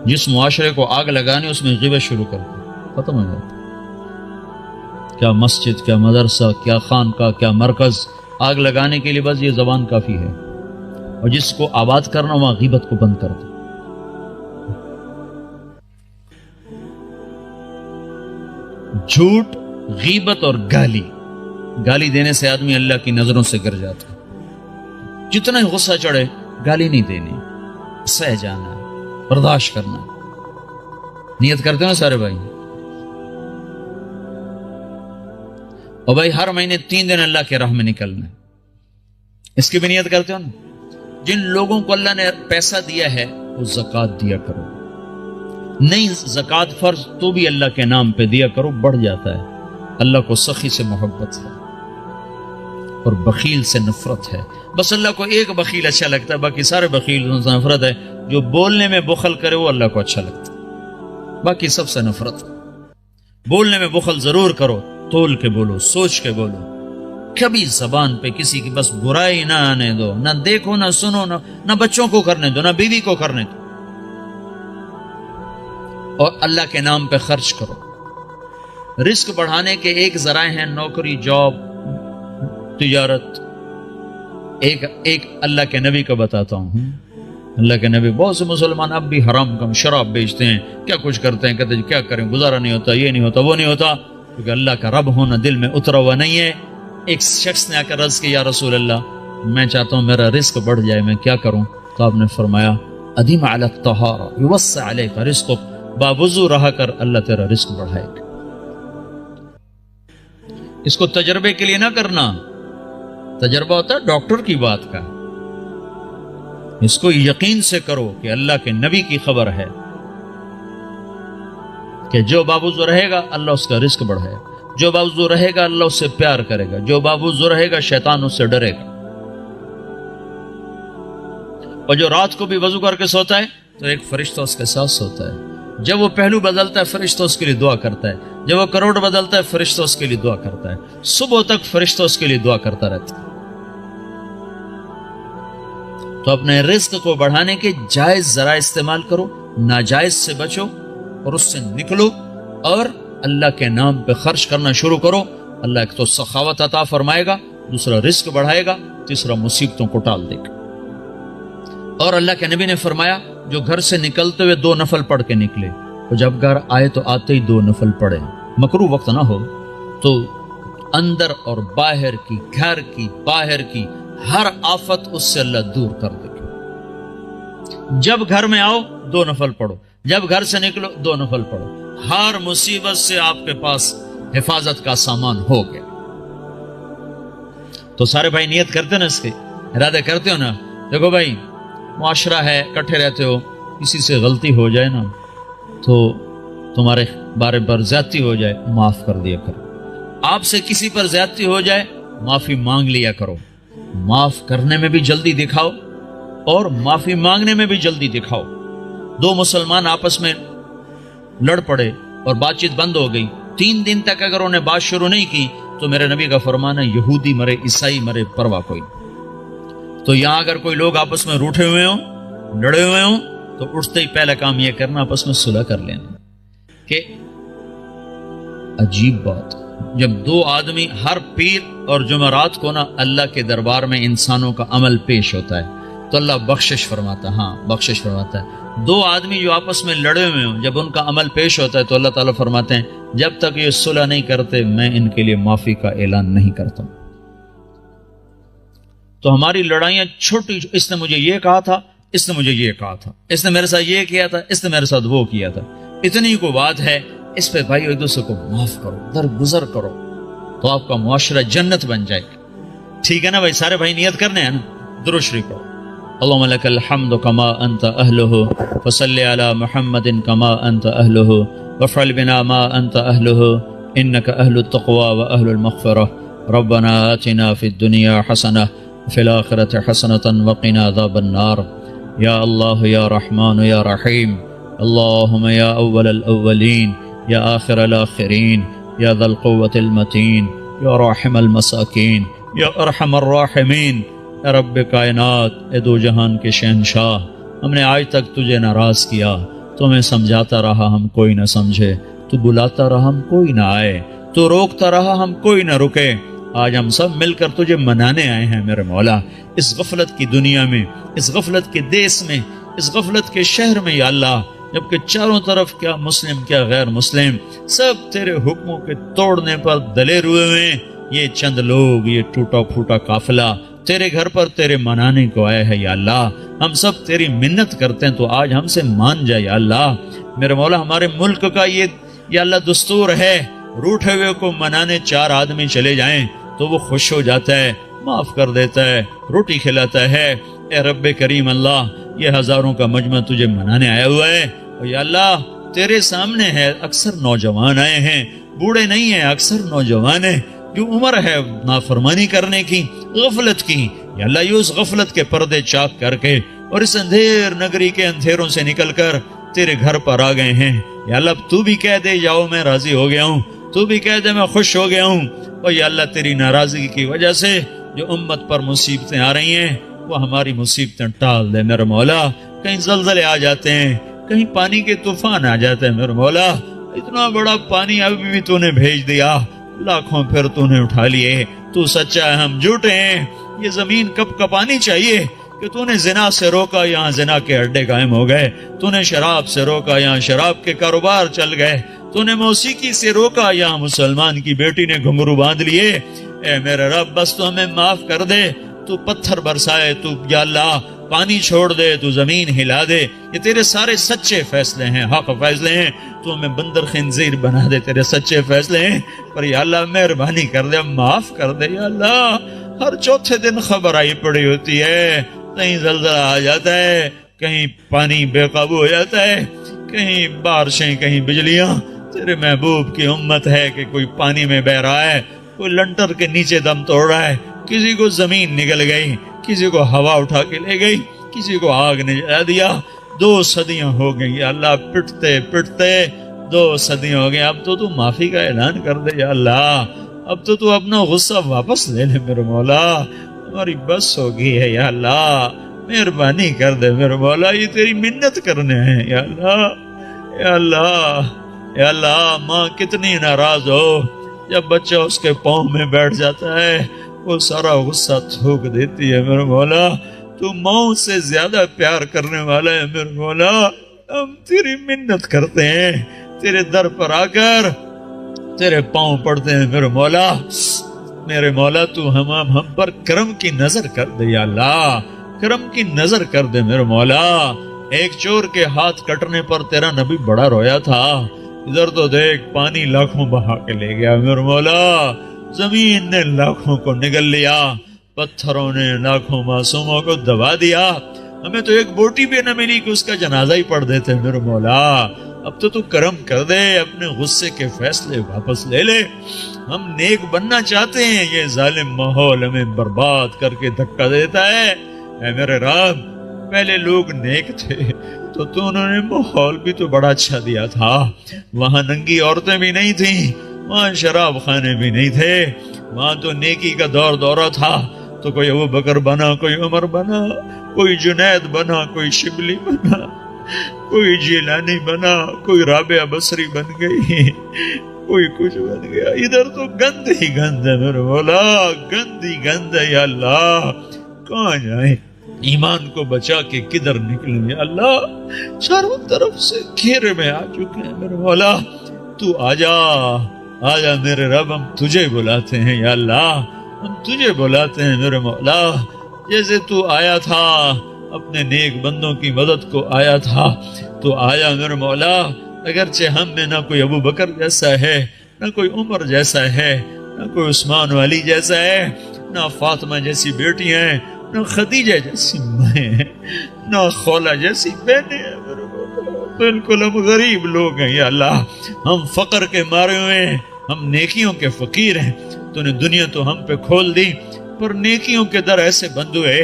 جس معاشرے کو آگ لگانے اس میں غیبت شروع کر دے، ختم ہو جاتا. کیا مسجد، کیا مدرسہ، کیا خانقاہ، کیا مرکز، آگ لگانے کے لیے بس یہ زبان کافی ہے. اور جس کو آباد کرنا وہاں غیبت کو بند کر دو. جھوٹ، غیبت اور گالی دینے سے آدمی اللہ کی نظروں سے گر جاتا ہے. جتنا ہی غصہ چڑھے گالی نہیں دینی، سہ جانا، برداشت کرنا. نیت کرتے ہو سارے بھائی؟ اور بھائی ہر مہینے 3 دن اللہ کے راہ میں نکلنا ہے، اس کی بھی نیت کرتے ہو نا. جن لوگوں کو اللہ نے پیسہ دیا ہے وہ زکوٰۃ دیا کرو. نہیں زکوٰۃ فرض تو بھی اللہ کے نام پہ دیا کرو، بڑھ جاتا ہے. اللہ کو سخی سے محبت ہے اور بخیل سے نفرت ہے. بس اللہ کو ایک بخیل اچھا لگتا ہے، باقی سارے بخیل سے نفرت ہے. جو بولنے میں بخل کرے وہ اللہ کو اچھا لگتا ہے، باقی سب سے نفرت. بولنے میں بخل ضرور کرو، تول کے بولو، سوچ کے بولو. کبھی زبان پہ کسی کی بس برائی نہ آنے دو، نہ دیکھو، نہ سنو، نہ بچوں کو کرنے دو، نہ بیوی کو کرنے دو. اور اللہ کے نام پہ خرچ کرو. رزق بڑھانے کے ایک ذرائع ہیں نوکری، جاب، تجارت. ایک اللہ کے نبی کا بتاتا ہوں. اللہ کے نبی، بہت سے مسلمان اب بھی حرام کم شراب بیچتے ہیں، کیا کچھ کرتے ہیں، کہتے ہیں کیا کریں، گزارا نہیں ہوتا، یہ نہیں ہوتا، وہ نہیں ہوتا، کیونکہ اللہ کا رب ہونا دل میں اترا ہوا نہیں ہے. ایک شخص نے آ کر عرض کیا، یا رسول اللہ میں چاہتا ہوں میرا رزق بڑھ جائے، میں کیا کروں؟ تو آپ نے فرمایا ادیم علی الطہارہ یوسع علیک رزقک، باوضو رہا کر، اللہ تیرا رزق بڑھائے گا. اس کو تجربے کے لیے نہ کرنا. تجربہ ہوتا ہے ڈاکٹر کی بات کا. اس کو یقین سے کرو کہ اللہ کے نبی کی خبر ہے کہ جو باوضو رہے گا اللہ اس کا رزق بڑھائے گا. جو باوضو رہے گا اللہ اس سے پیار کرے گا. جو باوضو رہے گا شیطان اس سے ڈرے گا. اور جو رات کو بھی وضو کر کے سوتا ہے تو ایک فرشتہ اس کے ساتھ سوتا ہے. جب وہ پہلو بدلتا ہے فرشتہ اس کے لیے دعا کرتا ہے. جب وہ کروڑ بدلتا ہے فرشتہ اس کے لیے دعا کرتا ہے. صبح تک فرشتہ اس کے لیے دعا کرتا رہتا ہے. تو اپنے رزق کو بڑھانے کے جائز ذرائع استعمال کرو، ناجائز سے بچو اور اس سے نکلو، اور اللہ کے نام پہ خرچ کرنا شروع کرو. اللہ ایک تو سخاوت عطا فرمائے گا، دوسرا رزق بڑھائے گا، تیسرا مصیبتوں کو ٹال دے گا. اور اللہ کے نبی نے فرمایا جو گھر سے نکلتے ہوئے 2 نفل پڑھ کے نکلے، اور جب گھر آئے تو آتے ہی 2 نفل پڑھے، مکروہ وقت نہ ہو، تو اندر اور باہر کی، گھر کی، باہر کی ہر آفت اس سے اللہ دور کر دے گا. جب گھر میں آؤ 2 نفل پڑھو، جب گھر سے نکلو 2 نفل پڑھو. ہر مصیبت سے آپ کے پاس حفاظت کا سامان ہو گیا. تو سارے بھائی نیت کرتے نا، اس کے ارادے کرتے ہو نا. دیکھو بھائی معاشرہ ہے، اکٹھے رہتے ہو، کسی سے غلطی ہو جائے نا تو تمہارے بارے پر زیادتی ہو جائے معاف کر دیا کرو، آپ سے کسی پر زیادتی ہو جائے معافی مانگ لیا کرو، معاف کرنے میں بھی جلدی دکھاؤ اور معافی مانگنے میں بھی جلدی دکھاؤ۔ دو مسلمان آپس میں لڑ پڑے اور بات چیت بند ہو گئی، 3 دن تک اگر انہیں بات شروع نہیں کی تو میرے نبی کا فرمان ہے یہودی مرے عیسائی مرے پرواہ کوئی۔ تو یہاں اگر کوئی لوگ آپس میں روٹھے ہوئے ہوں، لڑے ہوئے ہوں، تو اٹھتے ہی پہلا کام یہ کرنا آپس میں صلح کر لینا۔ کہ عجیب بات، جب 2 آدمی ہر پیر اور جمعرات کو نا اللہ کے دربار میں انسانوں کا عمل پیش ہوتا ہے تو اللہ بخشش فرماتا ہے، ہاں بخشش فرماتا ہے۔ 2 آدمی جو آپس میں لڑے ہوئے ہوں، جب ان کا عمل پیش ہوتا ہے تو اللہ تعالیٰ فرماتے ہیں جب تک یہ صلح نہیں کرتے میں ان کے لیے معافی کا اعلان نہیں کرتا ہوں۔ تو ہماری لڑائیاں چھوٹی، اس نے مجھے یہ کہا تھا، اس نے مجھے یہ کہا تھا، اس نے میرے ساتھ یہ کیا تھا، اس نے میرے ساتھ وہ کیا تھا، اتنی کو بات ہے، اس پہ بھائی ایک دوسرے کو معاف کرو، درگزر کرو، تو آپ کا معاشرہ جنت بن جائے گا۔ ٹھیک ہے نا بھائی، سارے بھائی نیت کرنے ہیں نا، درود شریف پڑھو۔ اللهم لك الحمد كما أنت أهله فصل على محمد كما أنت أهله وافعل بنا ما أنت أهله إنك أهل التقوى وأهل المغفرة ربنا آتنا في الدنيا حسنة وفي الآخرة حسنة وقنا عذاب النار يا الله يا رحمن يا رحيم اللهم يا أول الأولين يا آخر الآخرين يا ذا القوة المتين يا راحم المساكين يا أرحم الراحمين اے رب کائنات، اے دو جہان کے شہنشاہ، ہم نے آج تک تجھے ناراض کیا، تمہیں سمجھاتا رہا ہم کوئی نہ سمجھے، تو بلاتا رہا ہم کوئی نہ آئے، تو روکتا رہا ہم کوئی نہ رکے، آج ہم سب مل کر تجھے منانے آئے ہیں میرے مولا۔ اس غفلت کی دنیا میں، اس غفلت کے دیس میں، اس غفلت کے شہر میں یا اللہ، جبکہ چاروں طرف کیا مسلم کیا غیر مسلم سب تیرے حکموں کے توڑنے پر دلیر ہوئے ہیں، یہ چند لوگ، یہ ٹوٹا پھوٹا قافلہ تیرے گھر پر تیرے منانے کو آئے ہیں یا اللہ، ہم سب تیری منت کرتے ہیں تو آج ہم سے مان جائے یا اللہ۔ میرے مولا ہمارے ملک کا یہ یا اللہ دستور ہے، روٹھے ہوئے کو منانے 4 آدمی چلے جائیں تو وہ خوش ہو جاتا ہے، معاف کر دیتا ہے، روٹی کھلاتا ہے۔ اے رب کریم اللہ، یہ ہزاروں کا مجمع تجھے منانے آیا ہوا ہے، اور یا اللہ تیرے سامنے ہے، اکثر نوجوان آئے ہیں، بوڑھے نہیں ہیں، اکثر نوجوان ہیں، جو عمر ہے نافرمانی کرنے کی، غفلت کی، یا اللہ یہ اس غفلت کے پردے چاک کر کے اور اس اندھیر نگری کے اندھیروں سے نکل کر تیرے گھر پر آ گئے ہیں۔ یا اللہ تو بھی کہہ دے جاؤ میں راضی ہو گیا ہوں، تو بھی کہہ دے میں خوش ہو گیا ہوں، اور یا اللہ تیری ناراضگی کی وجہ سے جو امت پر مصیبتیں آ رہی ہیں وہ ہماری مصیبتیں ٹال دے میرے مولا۔ کہیں زلزلے آ جاتے ہیں، کہیں پانی کے طوفان آ جاتے ہیں میرے مولا، اتنا بڑا پانی ابھی بھی تو نے بھیج دیا، لاکھوں پھر تو نے اٹھا لیے، تو سچا ہے ہم جھوٹے ہیں۔ یہ زمین کب کپانی چاہیے کہ تو نے زنا سے روکا، یہاں زنا کے اڈے قائم ہو گئے، تو نے شراب سے روکا، یہاں شراب کے کاروبار چل گئے، تو نے موسیقی سے روکا، یہاں مسلمان کی بیٹی نے گھنگرو باندھ لیے۔ اے میرے رب بس تو ہمیں معاف کر دے، تو پتھر برسائے، تو یا اللہ پانی چھوڑ دے، تو زمین ہلا دے، یہ تیرے سارے سچے فیصلے ہیں، حق فیصلے ہیں، تو ہمیں بندر خنزیر بنا دے، تیرے سچے فیصلے ہیں، پر یا اللہ مہربانی کر دے، معاف کر دے یا اللہ۔ ہر چوتھے دن خبر آئی پڑی ہوتی ہے، کہیں زلزلہ آ جاتا ہے، کہیں پانی بے قابو ہو جاتا ہے، کہیں بارشیں، کہیں بجلیاں۔ تیرے محبوب کی امت ہے کہ کوئی پانی میں بہ رہا ہے، کوئی لنٹر کے نیچے دم توڑ رہا ہے، کسی کو زمین نگل گئی، کسی کو ہوا اٹھا کے لے گئی، کسی کو آگ نے جلا دیا۔ 2 صدیاں ہو گئی یا اللہ، پٹتے پٹتے 2 صدیاں ہو گئی، اب تو معافی کا اعلان کر دے یا اللہ، اب تو اپنا غصہ واپس لے لے میرے مولا، ہماری بس ہو گئی ہے یا اللہ، مہربانی کر دے میرے مولا، یہ تیری منت کرنے ہیں یا اللہ۔ یا اللہ، یا اللہ ماں کتنی ناراض ہو، جب بچہ اس کے پاؤں میں بیٹھ جاتا ہے وہ سارا غصہ تھوک دیتی ہے میرے مولا، تو ماں سے زیادہ پیار کرنے والا ہے میرے مولا۔ ہم تیری منت کرتے ہیں، تیرے در پر آ کر تیرے پاؤں پڑتے ہیں میرے مولا۔ میرے مولا تو ہم پر کرم کی نظر کر دے یا اللہ، کرم کی نظر کر دے میرے مولا۔ ایک چور کے ہاتھ کٹنے پر تیرا نبی بڑا رویا تھا، ادھر تو دیکھ پانی لاکھوں بہا کے لے گیا میرے مولا، زمین نے لاکھوں کو نگل لیا، پتھروں نے لاکھوں معصوموں کو دبا دیا، ہمیں تو ایک بوٹی بھی نہ ملی کہ اس کا جنازہ ہی پڑھ دیتے میرے مولا۔ اب تو کرم کر دے، اپنے غصے کے فیصلے واپس لے لے. ہم نیک بننا چاہتے ہیں، یہ ظالم ماحول ہمیں برباد کر کے دھکا دیتا ہے. اے میرے رب، پہلے لوگ نیک تھے تو انہوں نے ماحول بھی تو بڑا اچھا دیا تھا. وہاں ننگی عورتیں بھی نہیں تھیں، وہاں شراب خانے بھی نہیں تھے، وہاں تو نیکی کا دور دورہ تھا. تو کوئی ابو بکر بنا، کوئی عمر بنا، کوئی جنید بنا، کوئی شبلی بنا، کوئی جیلانی بنا، کوئی رابعہ بصری بن گئی، کوئی کچھ بن گیا. ادھر تو گند ہی گند ہے میرے مولا، گند ہی گند ہے. یا اللہ کہاں جائیں، ایمان کو بچا کے کدھر نکلیں. یا اللہ چاروں طرف سے گھیرے میں آ چکے ہیں میرے مولا. تو آجا آجا میرے رب، ہم تجھے بلاتے ہیں. یا اللہ ہم تجھے بلاتے ہیں میرے مولا. جیسے تو آیا تھا اپنے نیک بندوں کی مدد کو آیا تھا، تو آیا میرے مولا. اگرچہ ہم میں نہ کوئی ابو بکر جیسا ہے، نہ کوئی عمر جیسا ہے، نہ کوئی عثمان علی جیسا ہے، نہ فاطمہ جیسی بیٹی ہیں، نہ خدیجہ جیسی مائیں ہیں، نہ خولہ جیسی بہنیں ہیں میرے مولا. بالکل ہم غریب لوگ ہیں. یا اللہ ہم فقر کے مارے ہوئے ہیں، ہم نیکیوں کے فقیر ہیں. تو نے دنیا تو ہم پہ کھول دی، پر نیکیوں کے در ایسے بند ہوئے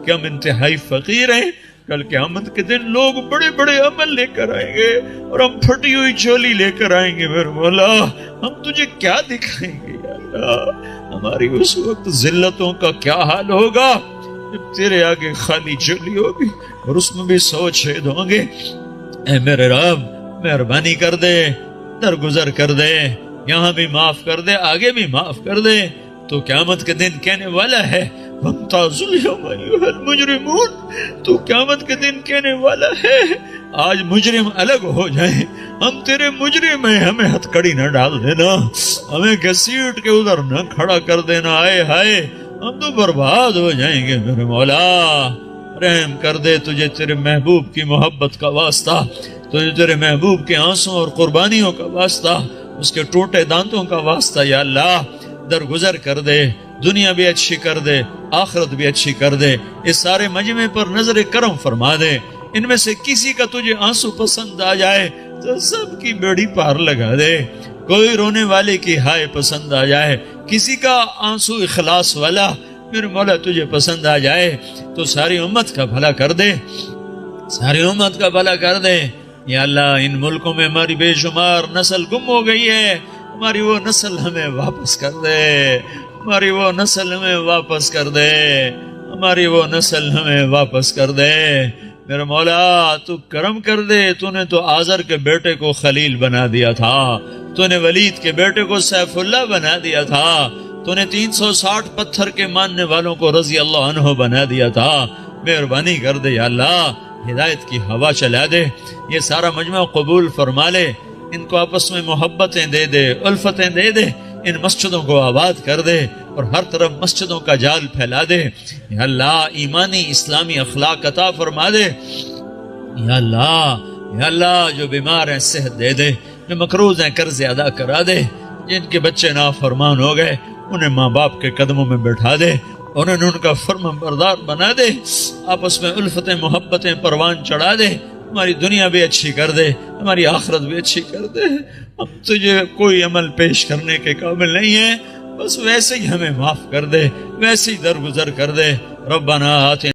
کہ ہم انتہائی فقیر ہیں. کل قیامت کے دن لوگ بڑے بڑے عمل لے کر آئیں گے اور ہم پھٹی ہوئی چولی لے کر آئیں گے میرے مولا. ہم تجھے کیا دکھائیں گے یا اللہ؟ ہماری اس وقت ذلتوں کا کیا حال ہوگا جب تیرے آگے خالی چولی ہوگی اور اس میں بھی 100 چھید ہوں گے. اے میرے رب مہربانی کر دے، درگزر کر دے، یہاں بھی معاف کر دے، آگے بھی معاف کر دے. تو قیامت کے دن کہنے والا ہے وَامْتَازُوا الْيَوْمَ أَيُّهَا الْمُجْرِمُونَ. تو قیامت کے دن کہنے والا ہے آج مجرم الگ ہو جائیں، ہم تیرے مجرم ہیں، ہمیں ہتھ کڑی نہ ڈال دینا، ہمیں گھسیٹ کے ادھر نہ کھڑا کر دینا. آئے ہائے ہم تو برباد ہو جائیں گے میرے مولا. رحم کر دے، تجھے تیرے محبوب کی محبت کا واسطہ، تجھے تیرے محبوب کے آنسوں اور قربانیوں کا واسطہ، اس کے ٹوٹے دانتوں کا واسطہ. یا اللہ درگزر کر دے، دنیا بھی اچھی کر دے، آخرت بھی اچھی کر دے. اس سارے مجمع پر نظر کرم فرما دے. ان میں سے کسی کا تجھے آنسو پسند آ جائے تو سب کی بیڑی پار لگا دے. کوئی رونے والے کی ہائے پسند آ جائے، کسی کا آنسو اخلاص والا میرے مولا تجھے پسند آ جائے تو ساری امت کا بھلا کر دے، ساری امت کا بھلا کر دے. یا اللہ ان ملکوں میں ہماری بے شمار نسل گم ہو گئی ہے، ہماری وہ نسل ہمیں واپس کر دے، ہماری وہ نسل ہمیں واپس کر دے، ہماری وہ نسل ہمیں واپس کر دے. میرے مولا تو کرم کر دے. تو نے تو آزر کے بیٹے کو خلیل بنا دیا تھا، تو نے ولید کے بیٹے کو سیف اللہ بنا دیا تھا، تو نے 360 پتھر کے ماننے والوں کو رضی اللہ عنہ بنا دیا تھا. مہربانی کر دے یا اللہ، ہدایت کی ہوا چلا دے، یہ سارا مجمع قبول فرما لے. ان کو آپس میں محبتیں دے دے، الفتیں دے دے، ان مسجدوں کو آباد کر دے اور ہر طرف مسجدوں کا جال پھیلا دے. یا اللہ ایمانی اسلامی اخلاق عطا فرما دے. یا اللہ جو بیمار ہیں صحت دے دے، جو مقروض ہیں قرض ادا کرا دے، جن کے بچے نافرمان ہو گئے انہیں ماں باپ کے قدموں میں بٹھا دے، انہیں ان کا فرمان بردار بنا دے، آپس میں الفتیں محبتیں پروان چڑھا دے. ہماری دنیا بھی اچھی کر دے، ہماری آخرت بھی اچھی کر دے. ہم تجھے کوئی عمل پیش کرنے کے قابل نہیں ہیں، بس ویسے ہی ہمیں معاف کر دے، ویسے ہی درگزر کر دے. ربنا آتنا